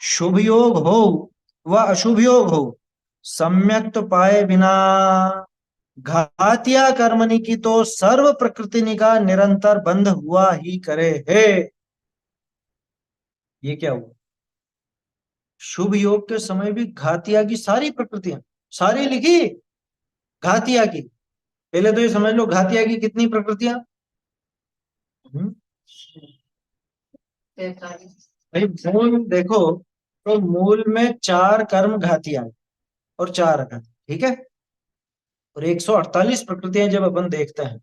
शुभ योग हो व अशुभ योग हो, सम्यक तो पाए बिना घातिया कर्मनि की तो सर्व प्रकृति का निरंतर बंध हुआ ही करे है। ये क्या हुआ, शुभ योग के समय भी घातिया की सारी प्रकृतियां, सारी लिखी घातिया की। पहले तो ये समझ लो घातिया की कितनी प्रकृतियां, भाई मूल देखो, तो मूल में 4 कर्म घातिया है और 4 अघात, ठीक है, और 148 प्रकृतियां जब अपन देखते हैं,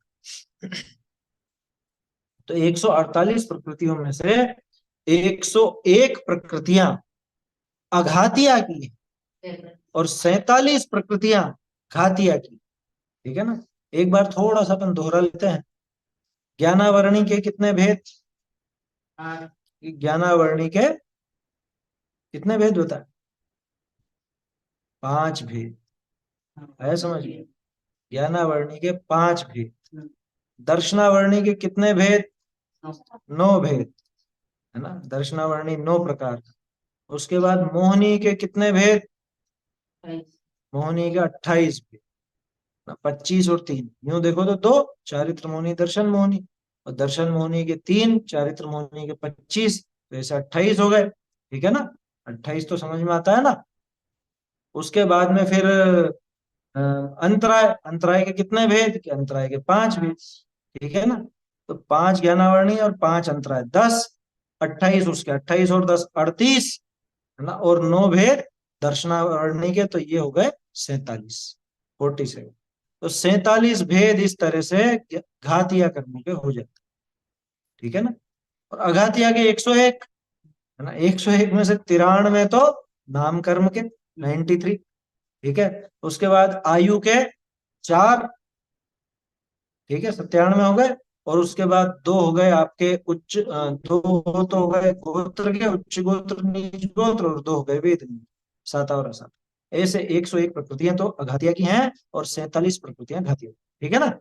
तो 148 प्रकृतियों में से 101 प्रकृतियां अघातिया की है और 47 प्रकृतियां घातिया की। ठीक है ना, एक बार थोड़ा सा अपन दोहरा लेते हैं। ज्ञानावरणी के कितने भेद, ज्ञानावरणी के कितने भेद होता है, 5 भेद है, समझ गए, ज्ञानावरणी के 5 भेद। दर्शनावरणी के कितने भेद, 9 भेद, है ना, दर्शनावरणी 9 प्रकार। उसके बाद मोहनी के कितने भेद, मोहनी के 28 भेद, 25 और 3, यूं देखो तो 2 चारित्र मोहनी, दर्शन मोहनी, और दर्शन मोहनी के 3, चारित्र मोहनी के 25, तो ऐसे 28 हो गए। ठीक है ना, 28 तो समझ में आता है ना। उसके बाद में फिर अंतराय, अंतराय के कितने भेद, कि अंतराय के 5 भेद। ठीक है ना, तो 5 ज्ञानावरणी और 5 अंतराय, 10, 28 उसके 28 और 10 38, है ना, और 9 भेद दर्शनावरणी के, तो ये हो गए 47, 47। तो 47 भेद इस तरह से घातिया कर्मों के हो जाते। ठीक है ना, और अघातिया के 101, है ना, 101 में से 93 तो नाम कर्म के, 93। ठीक है, उसके बाद आयु के 4, ठीक है, 97 हो गए। और उसके बाद 2 हो गए आपके उच्च, 2 तो हो गए गोत्र के, उच्च गोत्र नीच गोत्र, और 2 हो गए वेद, 7 और 7। ऐसे 101 प्रकृतियां तो अघातिया की हैं और 47 प्रकृतियां घातिया, ठीक है ना।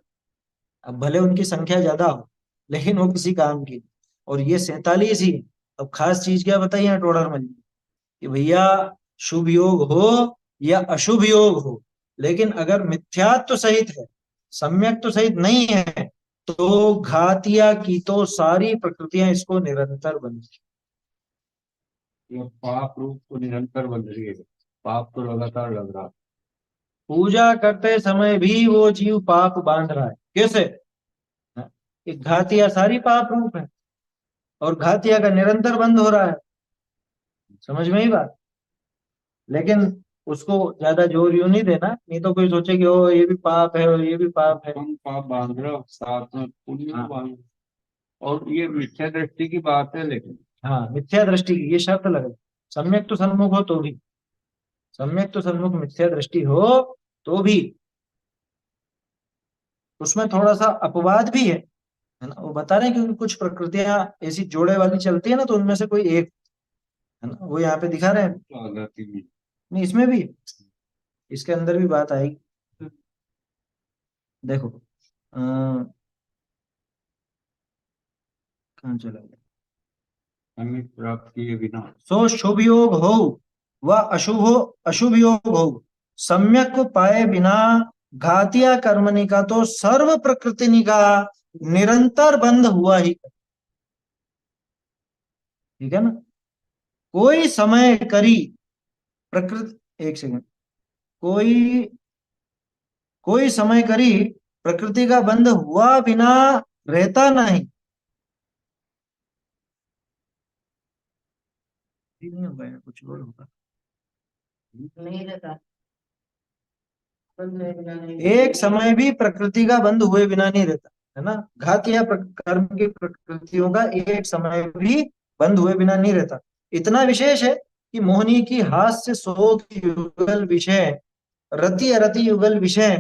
अब भले उनकी संख्या ज्यादा हो, लेकिन वो किसी काम की नहीं। और ये 47 ही। अब खास चीज क्या बताइए टोडर मल कि भैया शुभ योग हो या अशुभ योग हो, लेकिन अगर मिथ्यात्व सहित है, सम्यक तो सहित नहीं है, तो घातिया की तो सारी प्रकृतियां इसको निरंतर बनेगी। ये पाप रूप तो निरंतर बन रही है, पाप तो लगातार लग रहा है। पूजा करते समय भी वो जीव पाप बांध रहा है। कैसे? हाँ, एक घातिया सारी पाप रूप है और घातिया का निरंतर बंद हो रहा है। समझ में ही बात। लेकिन उसको ज्यादा जोर यूं नहीं देना, नहीं तो कोई सोचे कि ओ ये भी पाप है और ये भी पाप है। तुम पाप बांध रहे हो, साथ में पुण्य हाँ। बांध रहे हो। और ये मिथ्या दृष्टि की बात है, लेकिन हाँ, मिथ्या दृष्टि की ये शर्त लगे। सम्यक तो सन्मुख हो तो भी, सम्यक तो सन्मुख मिथ्या दृष्टि हो तो भी उसमें थोड़ा सा अपवाद भी है ना। वो बता रहे हैं कि कुछ प्रकृतियां ऐसी जोड़े वाली चलती है ना, तो उनमें से कोई एक है ना, वो यहाँ पे दिखा रहे हैं। तो आजादी भी। नहीं, इसमें भी, इसके अंदर भी बात आएगी। देखो कहाँ चला गया। हमें प्राप्त किए बिना सो शुभ योग हो व अशुभ योग हो, सम्यक को पाए बिना घातिया कर्मणि का तो सर्व प्रकृति का निरंतर बंध हुआ ही। ठीक है ना। कोई समय करी प्रकृति, एक सेकंड, कोई कोई समय करी प्रकृति का बंध हुआ बिना रहता नहीं। ये नहीं होगा यार, कुछ और होगा। नहीं रहता, बंद हुए बिना नहीं एक समय भी प्रकृति का बंद हुए बिना नहीं रहता, है ना। घात या कर्म की प्रकृतियों का एक समय भी बंद हुए बिना नहीं रहता। इतना विशेष है कि मोहिनी की हास्य शोक युगल विषय, रति अरति युगल विषय,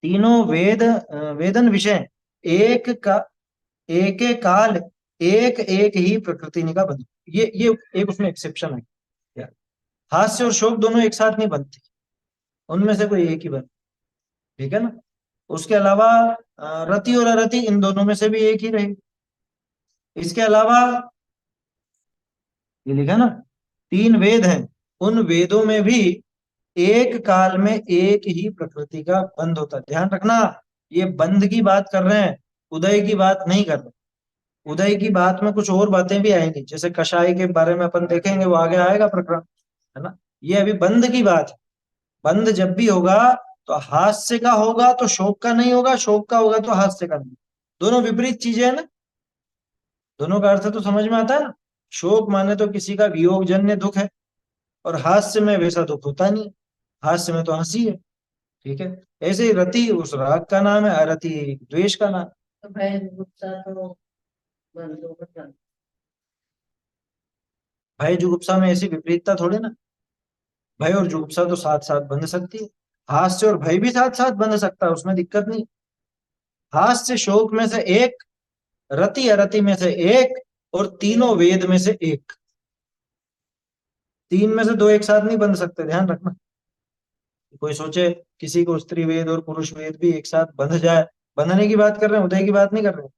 तीनों वेदन विषय, एक का एक एक काल एक एक ही प्रकृति का बंध। ये एक उसमें एक्सेप्शन है यार। हास्य और शोक दोनों एक साथ नहीं बनते, उनमें से कोई एक ही बन, ठीक है ना। उसके अलावा रति और अरति इन दोनों में से भी एक ही रहेगी। इसके अलावा ये लिखा ना, 3 वेद हैं, उन वेदों में भी एक काल में एक ही प्रकृति का बंध होता है। ध्यान रखना, ये बंध की बात कर रहे हैं, उदय की बात नहीं कर रहे। उदय की बात में कुछ और बातें भी आएंगी, जैसे कषाय के बारे में अपन देखेंगे, वो आगे आएगा प्रकरण, है ना। ये अभी बंध की बात है। बंध जब भी होगा तो हास्य का होगा तो शोक का नहीं होगा, शोक का होगा तो हास्य का नहीं। दोनों विपरीत चीजें हैं ना। दोनों का अर्थ तो समझ में आता है ना। शोक माने तो किसी का वियोग जन्य दुख है, और हास्य में वैसा दुख होता नहीं है। हास्य में तो हंसी है, ठीक है। ऐसे ही रति उस राग का नाम है, अरति द्वेष का नाम। तो भय गुस्सा तो बंद होगा। भय जुगुप्सा में ऐसी विपरीतता थोड़ी ना। भय और जुगुप्सा तो साथ साथ बंध सकती है। हास्य और भय भी साथ साथ बंध सकता है, उसमें दिक्कत नहीं। हास्य शोक में से एक, रति अरति में से एक, और तीनों वेद में से एक। 3 में से 2 एक साथ नहीं बंध सकते, ध्यान रखना। कोई सोचे किसी को स्त्री वेद और पुरुष वेद भी एक साथ बंध जाए, बंधने की बात कर रहे हैं, उदय की बात नहीं कर रहे हैं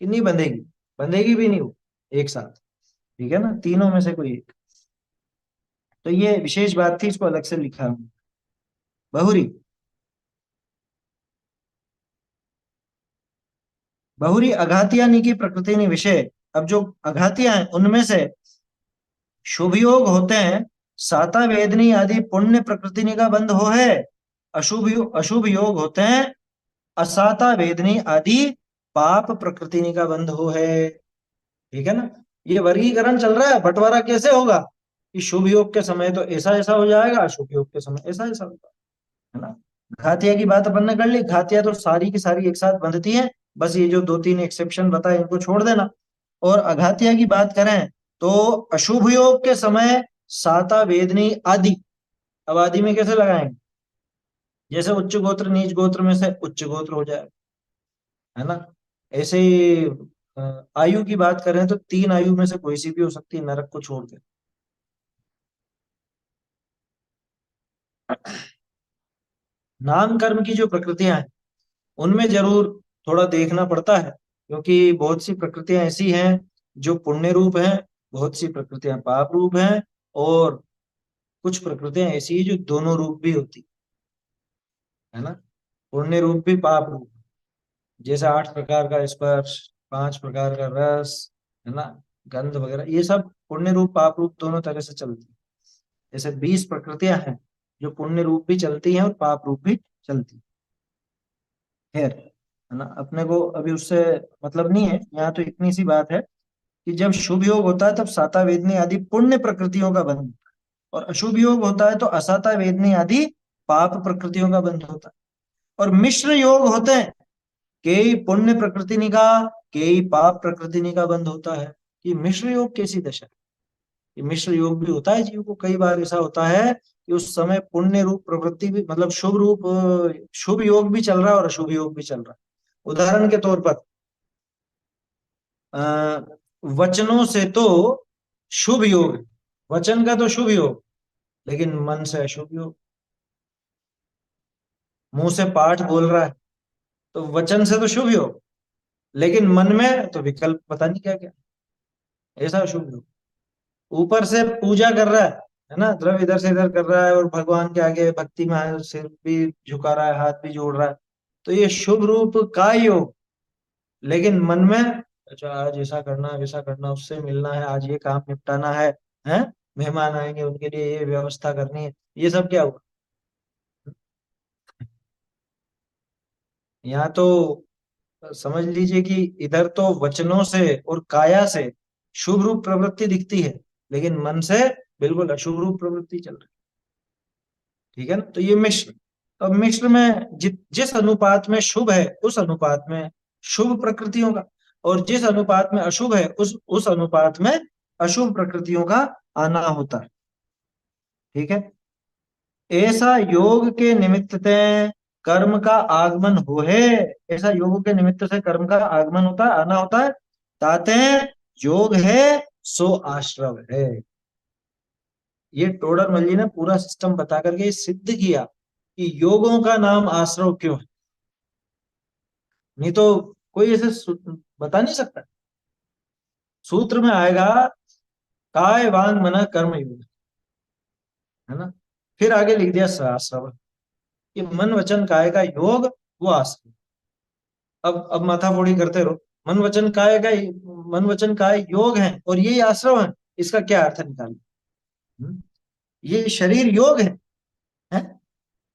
कि नहीं बंधेगी, बंधेगी भी नहीं वो एक साथ, ठीक है ना। तीनों में से कोई एक। तो ये विशेष बात थी, इसको अलग से लिखा हूं। बहुरी, बहुरी अघातियानी की प्रकृति ने विषय। अब जो अघातियां हैं उनमें से शुभ योग होते हैं, साता वेदनी आदि पुण्य प्रकृति का बंध हो है। अशुभ योग होते हैं असाता वेदनी आदि पाप प्रकृति का बंध हो है, ठीक है ना। ये वर्गीकरण चल रहा है, बंटवारा कैसे होगा कि शुभ योग के समय तो ऐसा ऐसा हो जाएगा, अशुभ योग के समय ऐसा ऐसा होगा, है ना। घातिया की बात अपन ने कर ली। घातिया तो सारी की सारी एक साथ बंधती है, बस ये जो 2-3 एक्सेप्शन बताए इनको छोड़ देना। और अघातिया की बात करें तो अशुभ योग के समय साता वेदनी आदि। अब आदि में कैसे लगाएंगे, जैसे उच्च गोत्र नीच गोत्र में से उच्च गोत्र हो जाए, है ना। ऐसे ही आयु की बात करें तो 3 आयु में से कोई सी भी हो सकती है, नरक को छोड़ के। नाम कर्म की जो प्रकृतियां हैं उनमें जरूर थोड़ा देखना पड़ता है, क्योंकि बहुत सी प्रकृतियां ऐसी हैं जो पुण्य रूप हैं, बहुत सी प्रकृतियां पाप रूप हैं, और कुछ प्रकृतियां ऐसी हैं जो दोनों रूप भी होती है ना। पुण्य रूप भी पाप रूप, जैसे 8 प्रकार का स्पर्श, 5 प्रकार का रस, है ना, गंध वगैरह, ये सब पुण्य रूप पाप रूप दोनों तरह से चलती है। जैसे 20 प्रकृतियां हैं जो पुण्य रूप भी चलती हैं और पाप रूप भी चलती हैं। खैर, है ना, अपने को अभी उससे मतलब नहीं है, यहाँ तो इतनी सी बात है कि जब शुभ योग होता है तब साता वेदनी आदि पुण्य प्रकृतियों का बंध होता है, और अशुभ योग होता है तो असाता वेदनी आदि पाप प्रकृतियों का बंध होता है। और मिश्र योग होते हैं, कई पुण्य प्रकृति निका, कई पाप प्रकृति निका बंध होता है। कि मिश्र योग कैसी दशा है? ये मिश्र योग भी होता है जीव को, कई बार ऐसा होता है कि उस समय पुण्य रूप प्रवृत्ति भी, मतलब शुभ रूप शुभ योग भी चल रहा है और अशुभ योग भी चल रहा है। उदाहरण के तौर पर वचनों से तो शुभ योग है, वचन का तो शुभ योग, लेकिन मन से अशुभ योग। मुंह से पाठ बोल रहा है तो वचन से तो शुभ योग, लेकिन मन में तो विकल्प पता नहीं क्या क्या, ऐसा अशुभ योग। ऊपर से पूजा कर रहा है ना, द्रव्य इधर से इधर कर रहा है और भगवान के आगे भक्ति में सिर भी झुका रहा है, हाथ भी जोड़ रहा है, तो ये शुभ रूप का योग। लेकिन मन में अच्छा आज ऐसा करना है, वैसा करना, उससे मिलना है, आज ये काम निपटाना है, मेहमान आएंगे उनके लिए ये व्यवस्था करनी है, ये सब क्या हुआ? यहाँ तो समझ लीजिए कि इधर तो वचनों से और काया से शुभ रूप प्रवृत्ति दिखती है, लेकिन मन से बिल्कुल अशुभ रूप प्रवृत्ति चल रही है। ठीक है ना, तो ये मिश्र। अब मिश्र में जिस अनुपात में शुभ है उस अनुपात में शुभ प्रकृतियों का, और जिस अनुपात में अशुभ है उस अनुपात में अशुभ प्रकृतियों का आना होता है। ठीक है, ऐसा योग के निमित्त से कर्म का आगमन हो है, ऐसा योग के निमित्त से कर्म का आगमन होता है, आना होता है। ताते योग है सो आश्रव है। ये टोडर मल जी ने पूरा सिस्टम बता करके ये सिद्ध किया कि योगों का नाम आश्रव क्यों है, नहीं तो कोई ऐसे बता नहीं सकता। सूत्र में आएगा काय वांग मन कर्म योग, है ना, फिर आगे लिख दिया सहस्रव, ये मन वचन काय का योग, वो आश्रव। अब माथाफोड़ी करते रहो, मन वचन काय योग है और ये आश्रव है, इसका क्या अर्थ निकालो? ये शरीर योग है?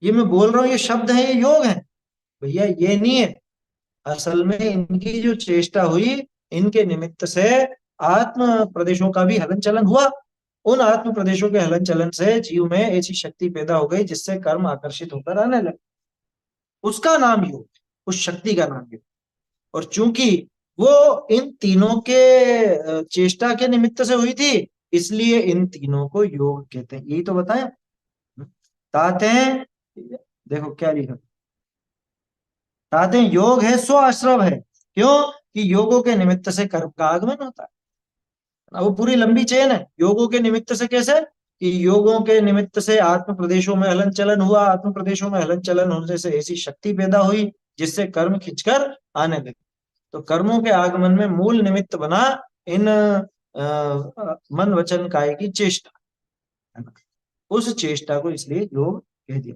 ये मैं बोल रहा हूं ये शब्द है, ये योग है? भैया ये नहीं है। असल में इनकी जो चेष्टा हुई, इनके निमित्त से आत्म प्रदेशों का भी हलन चलन हुआ। उन आत्म प्रदेशों के हलन चलन से जीव में ऐसी शक्ति पैदा हो गई जिससे कर्म आकर्षित होकर आने लगे। उसका नाम योग, उस शक्ति का नाम योग। और चूंकि वो इन तीनों के चेष्टा के निमित्त से हुई थी, इसलिए इन तीनों को योग कहते हैं। यही तो बताया। ताते देखो क्या लिखा, ताते योग है स्व आश्रव है। क्यों? कि योगों के निमित्त से कर्म का आगमन होता है। अब वो पूरी लंबी चेन है। योगों के निमित्त से कैसे? कि योगों के निमित्त से आत्म प्रदेशों में हलन चलन हुआ, आत्म प्रदेशों में हलन चलन होने से ऐसी शक्ति पैदा हुई जिससे कर्म खिंचकर आने लगे। तो कर्मों के आगमन में मूल निमित्त बना इन मन वचन काय की चेष्टा, है ना। उस चेष्टा को इसलिए योग कह दिया।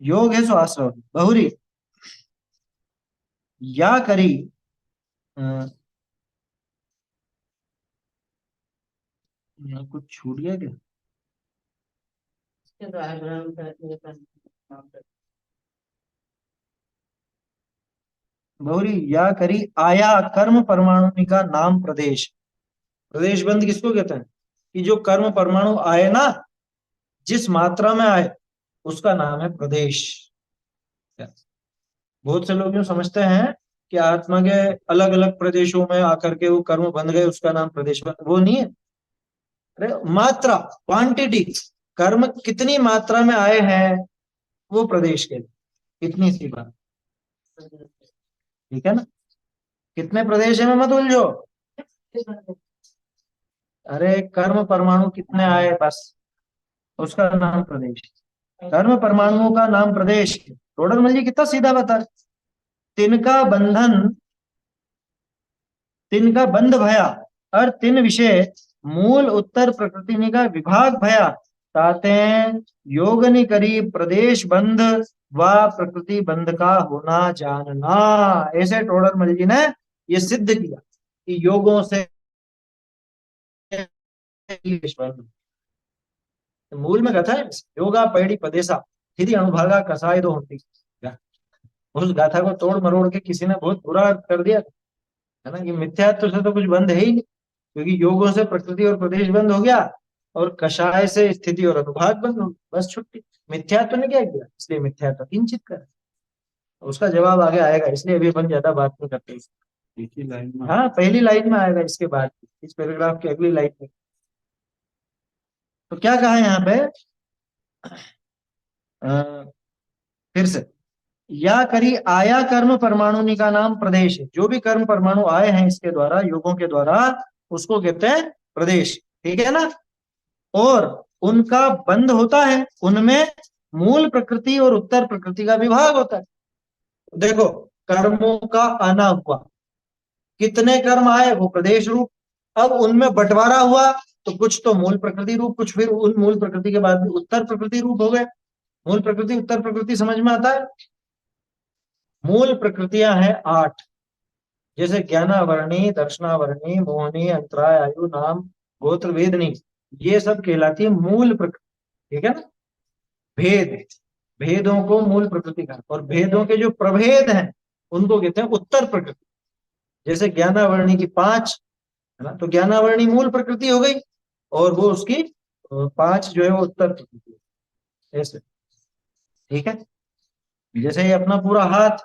योग है सो आश्रव बहुरी या करी कुछ छूट गया क्या? इसके द्वारा ब्रह्म करते करते बहुरी या करी आया कर्म परमाणु का नाम प्रदेश। प्रदेश बंद किसको कहते हैं? कि जो कर्म परमाणु आए ना, जिस मात्रा में आए उसका नाम है प्रदेश। बहुत से लोग यूं समझते हैं कि आत्मा के अलग अलग प्रदेशों में आकर के वो कर्म बन गए, उसका नाम प्रदेश बन, वो नहीं है। अरे मात्रा, क्वांटिटी, कर्म कितनी मात्रा में आए हैं वो प्रदेश के, इतनी सी बात। ठीक है ना, कितने प्रदेश है में मत उलझो। अरे कर्म परमाणु कितने आए बस, उसका नाम प्रदेश है। कर्म परमाणुओं का नाम प्रदेश है। टोडरमल जी कितना सीधा बता रहे। तिनका बंधन, तिनका बंध भया और तिन विषय मूल उत्तर प्रकृति का विभाग भया ताते योगनि करी प्रदेश बंध व प्रकृति बंध का होना जानना। ऐसे टोडरमल जी ने ये सिद्ध किया कि योगों से मूल में गाथा है योगा पैड़ी पदेशा स्थिति अनुभागा कसाय दो होती। उस गाथा को तोड़ मरोड़ के किसी ने बहुत बुरा कर दिया है ना कि मिथ्यात्व से तो कुछ बंद है ही नहीं, क्योंकि योगों से प्रकृति और प्रदेश बंद हो गया और कषाय से स्थिति और अनुभाग बंद हो गया, बस छुट्टी। मिथ्यात्व ने क्या किया, इसलिए मिथ्यात्व किंचित कर, उसका जवाब आगे आएगा, इसलिए अभी अपन ज्यादा बात नहीं करते। इसी लाइन में हाँ पहली लाइन में आएगा, इसके बाद इस पैराग्राफ की अगली लाइन में। तो क्या कहा यहाँ पे, फिर से, या करी आया कर्म परमाणु का नाम प्रदेश है। जो भी कर्म परमाणु आए हैं इसके द्वारा, योगों के द्वारा, उसको कहते हैं प्रदेश, ठीक है ना। और उनका बंध होता है, उनमें मूल प्रकृति और उत्तर प्रकृति का विभाग होता है। देखो कर्मों का आना हुआ, कितने कर्म आए वो प्रदेश रूप, अब उनमें बंटवारा हुआ तो कुछ तो मूल प्रकृति रूप, कुछ फिर उन मूल प्रकृति के बाद भी उत्तर प्रकृति रूप हो गए। मूल प्रकृति उत्तर प्रकृति समझ में आता है। मूल प्रकृतियां हैं 8, जैसे ज्ञानावरणी, दर्शनावरणी, मोहनी, अंतराय, आयु, नाम, गोत्र, वेदनी, ये सब कहलाती है मूल प्रकृति, ठीक है ना। भेद, भेदों को मूल प्रकृति का, और भेदों के जो प्रभेद हैं उनको कहते हैं उत्तर प्रकृति। जैसे ज्ञानावरणी की 5 है ना, तो ज्ञानावरणी मूल प्रकृति हो गई और वो उसकी 5 जो है वो उत्तर प्रकृति, ऐसे, ठीक है। जैसे ये अपना पूरा हाथ,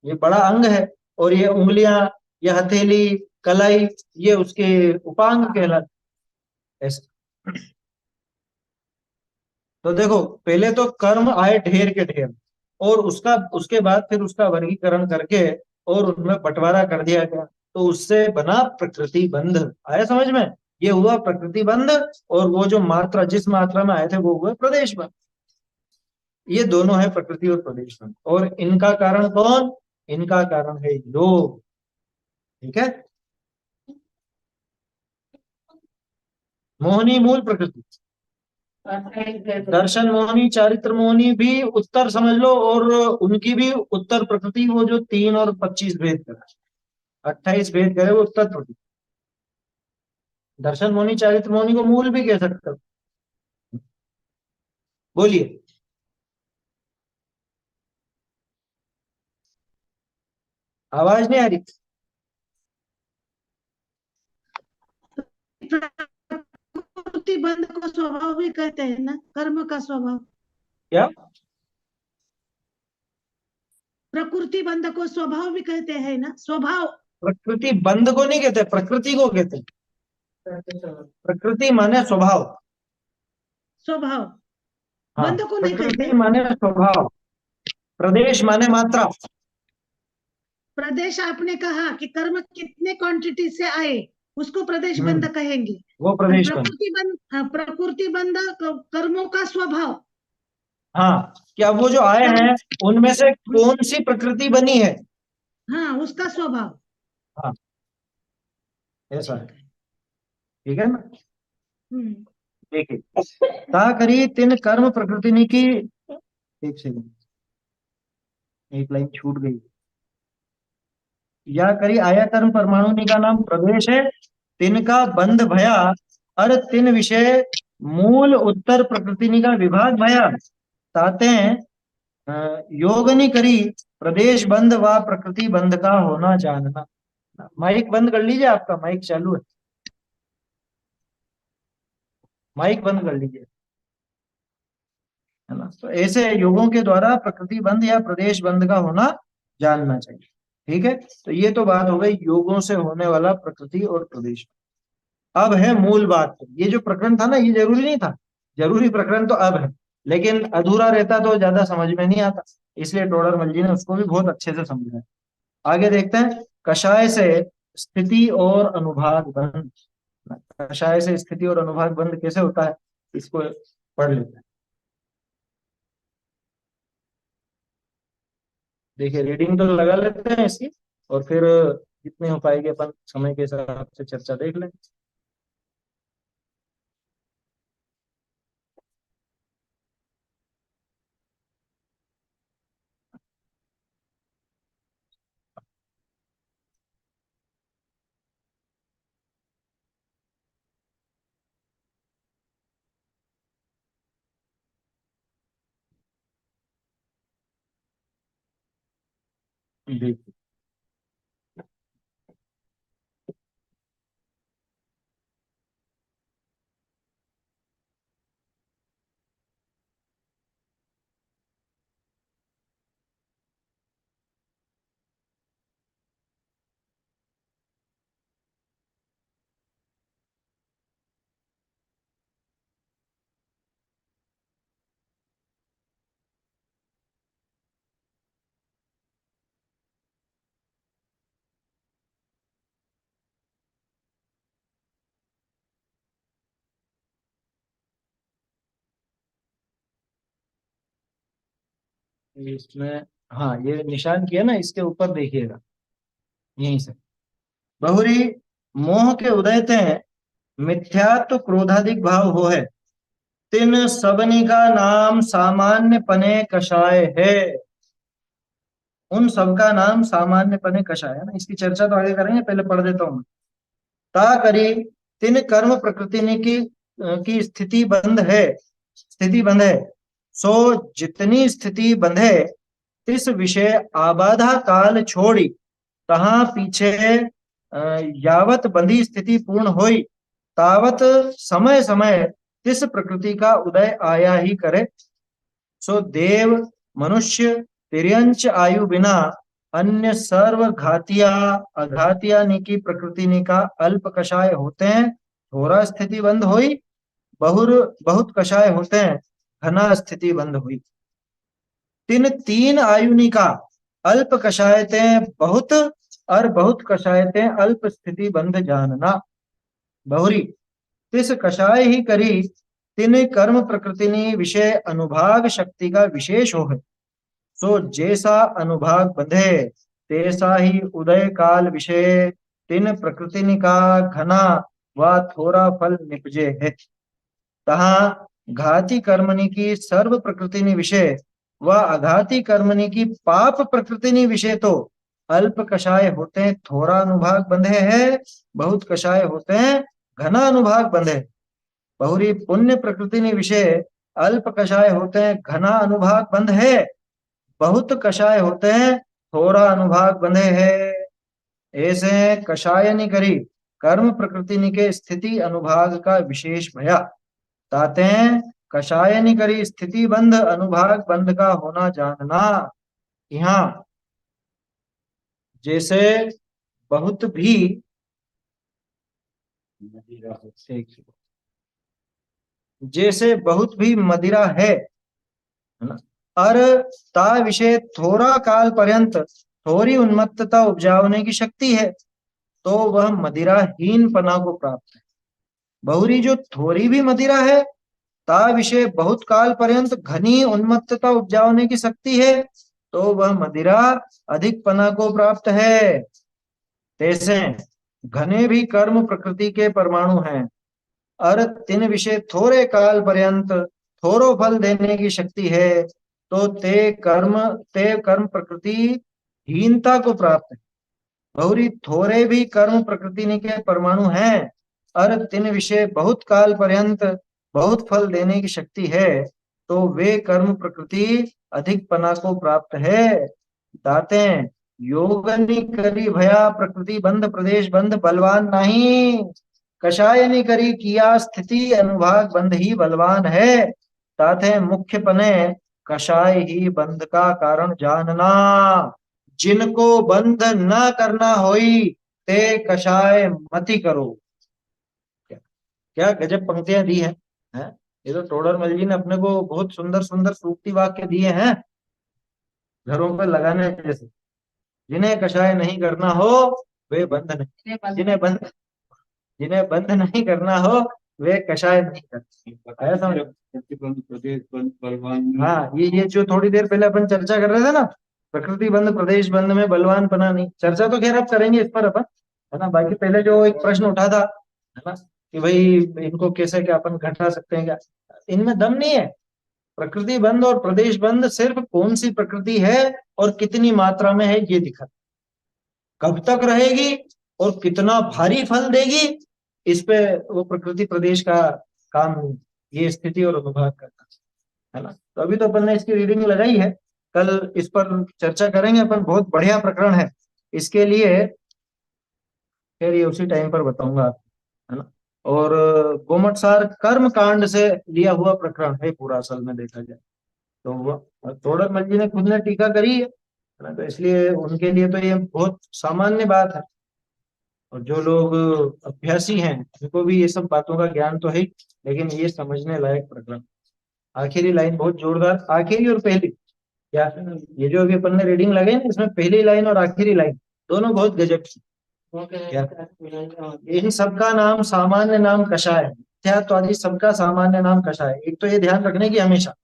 ये बड़ा अंग है, और ये उंगलियां, ये हथेली, कलाई, ये उसके उपांग कहलाते, ऐसे। तो देखो पहले तो कर्म आए ढेर के ढेर, और उसके बाद फिर उसका वर्गीकरण करके और उनमें बंटवारा कर दिया गया, तो उससे बना प्रकृति बंध। आया समझ में, ये हुआ प्रकृति बंध, और वो जो मात्रा, जिस मात्रा में आए थे वो हुआ प्रदेश बंध। ये दोनों है प्रकृति और प्रदेश बंध, और इनका कारण कौन, इनका कारण है योग, ठीक है। मोहनी मूल प्रकृति, दर्शन मोहनी, चारित्र मोहनी भी उत्तर समझ लो, और उनकी भी उत्तर प्रकृति, वो जो 3 और 25 भेद करे, 28 भेद करे, वो उत्तर प्रकृति। दर्शन मोहनी, चारित्र मोहनी को मूल भी कह सकते हो। बोलिए, आवाज नहीं आ रही। प्रकृति बंध को स्वभाव भी कहते हैं ना, कर्म का स्वभाव। क्या, प्रकृति बंध को स्वभाव भी कहते हैं ना, स्वभाव। प्रकृति बंध को नहीं कहते, प्रकृति को कहते हैं। प्रकृति माने स्वभाव, स्वभाव, हाँ, बंध को नहीं प्रकृति कहते। माने स्वभाव, प्रदेश माने मात्रा। प्रदेश आपने कहा कि कर्म कितने क्वांटिटी से आए उसको प्रदेश बंध कहेंगे। वो प्रदेश बंध। प्रकृति बंध, हाँ, प्रकृति बंध कर्मों का स्वभाव। हाँ, क्या वो जो आए हैं उनमें से कौन सी प्रकृति बनी है, हाँ, उसका स्वभाव। हाँ, ऐसा है, ठीक है ना। देखिए, ता करी तिन कर्म प्रकृति की, एक सेकंड, एक लाइन छूट गई। या करी आया कर्म परमाणु का नाम प्रदेश है, तिनका बंध भया और तिन विषय मूल उत्तर प्रकृति का विभाग भया ताते योगनी करी प्रदेश बंध व प्रकृति बंध का होना जानना। माइक बंद कर लीजिए, आपका माइक चालू है, माइक बंद कर लीजिए, है ना। तो ऐसे योगों के द्वारा प्रकृति बंध या प्रदेश बंध का होना जानना चाहिए, ठीक है। तो ये तो बात हो गई योगों से होने वाला प्रकृति और प्रदेश। अब है मूल बात, ये जो प्रकरण था ना, ये जरूरी नहीं था, जरूरी प्रकरण तो अब है, लेकिन अधूरा रहता तो ज्यादा समझ में नहीं आता, इसलिए टोडरमल जी ने उसको भी बहुत अच्छे से समझाया। आगे देखते हैं, कषाय से स्थिति और अनुभाग बंध। कषाय से स्थिति और अनुभाग बंध कैसे होता है, इसको पढ़ लेते हैं। देखिए रीडिंग तो लगा लेते हैं इसकी, और फिर जितनी हो पाएगी अपन समय के हिसाब से चर्चा देख लें। देखिए इसमें, हाँ ये निशान किया ना, इसके ऊपर देखिएगा यहीं से, बहुरी मोह के उदय ते मिथ्यात्व क्रोधाधिक भाव हो है, तिन सबनी का नाम सामान्य पने कषाय है। उन सबका नाम सामान्य पने कषाय है ना, इसकी चर्चा तो आगे करेंगे, पहले पढ़ देता हूँ। ता करी तिन कर्म प्रकृति ने की स्थिति बंध है, स्थिति बंध है, सो जितनी स्थिति बंधे तिस विषय आबाधा काल छोड़ी, तहाँ पीछे यावत बंधी स्थिति पूर्ण होई, तावत समय समय तिस प्रकृति का उदय आया ही करे। सो देव मनुष्य तिर्यंच आयु बिना अन्य सर्व घातिया अघातिया निकी प्रकृति निका अल्प कषाय होते हैं, थोड़ा स्थिति बंद हुई, बहुर बहुत कषाय होते हैं, घना स्थिति बंद हुई। तीन तीन आयु निका अल्प कषायते बहुत, और बहुत कषायते अल्प स्थिति बंध जानना। बहुरी तिस कषाय ही करी, तिन कर्म प्रकृतिनी विषय अनुभाग शक्ति का विशेष हो है, सो जैसा अनुभाग बंधे तैसा ही उदय काल विषय तिन प्रकृतिनि का घना व थोड़ा फल निपजे है। तहाँ घाती कर्मनि की सर्व प्रकृतिनि विषय व अघाती कर्मनि की पाप प्रकृतिनि विषय तो अल्प कषाय होते हैं, थोड़ा अनुभाग बंधे हैं, बहुत कषाय होते हैं, घना अनुभाग बंधे। बहुरी पुण्य प्रकृतिनि विषय अल्प कषाय होते हैं, घना अनुभाग बंध है, बहुत कषाय होते हैं, थोड़ा अनुभाग बंधे है। ऐसे कषायनि करी कर्म प्रकृति के स्थिति अनुभाग का विशेष भया, ताते कषायनि करी स्थिति बंध अनुभाग बंध का होना जानना। यहाँ जैसे बहुत भी, जैसे बहुत भी मदिरा है ना, और ता विषय थोड़ा काल पर्यंत थोड़ी उन्मत्तता उपजाने की शक्ति है, तो वह मदिराहीन पना को प्राप्त है। बहुरी जो थोड़ी भी मदिरा है, ता विषय बहुत काल पर्यंत घनी उन्मत्तता उपजाने की शक्ति है, तो वह मदिरा अधिक पना को प्राप्त है। तैसे घने भी कर्म प्रकृति के परमाणु हैं, और तीन विषय थोड़े काल पर्यंत थोड़ो फल देने की शक्ति है, तो ते कर्म प्रकृति हीनता को प्राप्त है। बहुरी थोड़े भी कर्म प्रकृति के परमाणु हैं, और तीन विषय बहुत काल पर्यंत बहुत फल देने की शक्ति है, तो वे कर्म प्रकृति अधिक पना को प्राप्त है। दाते योगनी करी भया प्रकृति बंध प्रदेश बंध बलवान नहीं, कषायनी करी किया स्थिति अनुभाग बंध ही बलवान है। ताते मुख्य पने कषाय ही बंध का कारण जानना। जिनको बंध न करना होई ते कषाय मति करो। क्या गजब पंक्तियां दी हैं। ये तो टोडरमल जी ने अपने को बहुत सुंदर सुंदर सूक्ति वाक्य दिए हैं, घरों पर लगाने जैसे। जिन्हें कषाय नहीं करना हो वे बंध नहीं, जिन्हें बंध नहीं करना हो वे कषाय नहीं करते। आया समझ? प्रतिबंध प्रदेश बंद बलवान। हाँ, ये जो थोड़ी देर पहले अपन चर्चा कर रहे थे ना, प्रकृति बंद प्रदेश बंद में बलवान पना नहीं, चर्चा तो खैर अब करेंगे इस पर अपन, है ना। बाकी पहले जो एक प्रश्न उठा था, है ना, कि भाई इनको कैसे क्या अपन घटा सकते हैं क्या, इनमें दम नहीं है। प्रकृति बंद और प्रदेश बंद सिर्फ कौन सी प्रकृति है और कितनी मात्रा में है ये दिखा, कब तक रहेगी और कितना भारी फल देगी, इस पे वो प्रकृति प्रदेश का काम नहीं, ये स्थिति और अनुभाग करता है ना। तो अभी तो अपन ने इसकी रीडिंग लगाई है, कल इस पर चर्चा करेंगे अपन, बहुत बढ़िया प्रकरण है। इसके लिए फिर ये उसी टाइम पर बताऊंगा, है ना। और गोमटसार कर्म कांड से लिया हुआ प्रकरण है पूरा, असल में देखा जाए तो तोड़रमल जी ने खुद ने टीका करी है ना, तो इसलिए उनके लिए तो ये बहुत सामान्य बात है। और जो लोग अभ्यासी हैं उनको भी ये सब बातों का ज्ञान तो है ही, लेकिन ये समझने लायक प्रकरण। आखिरी लाइन बहुत जोरदार, आखिरी और पहली, क्या ये जो अभी अपन ने रीडिंग लगाई ना, इसमें पहली लाइन और आखिरी लाइन दोनों बहुत गजब की। क्या इन सबका नाम सामान्य नाम कषाय है, मिथ्यात्वादी सबका सामान्य नाम कषाय। एक तो ये ध्यान रखने की हमेशा।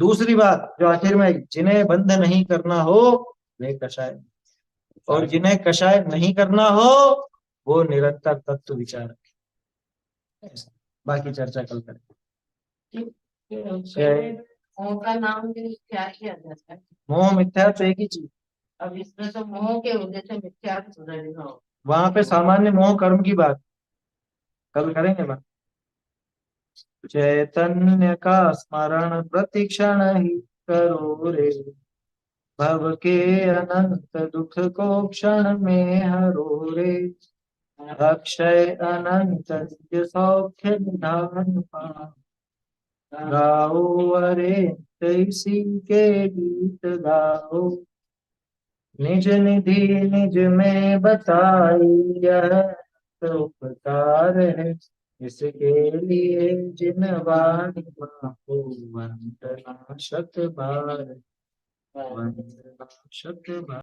दूसरी बात जो आखिर में, जिन्हें बंध नहीं करना हो वे कषाय, और जिन्हें कषाय नहीं करना हो वो निरंतर तत्व विचार। ऐसा बाकी चर्चा कल करें। मोह का नाम भी क्या किया जाता है? मोह मिथ्या तो एक ही चीज, अब इसमें तो मोह के वजह से मिथ्या सुधरना हो। वहां पे सामान्य मोह कर्म की बात कल करेंगे बात। चैतन्य का स्मरण प्रतिक्षण ही करो रे, भव के अनंत दुख को क्षण में हरो रे, अक्षय अनंत नित्य सौख्य निधान पाओ, गाओ अरे इसी के गीत गाओ, निज निधि निज में बताई यह तो उपकार है, इसके लिए जिन वाणी को वंदना शत बार, वंदना शत बार।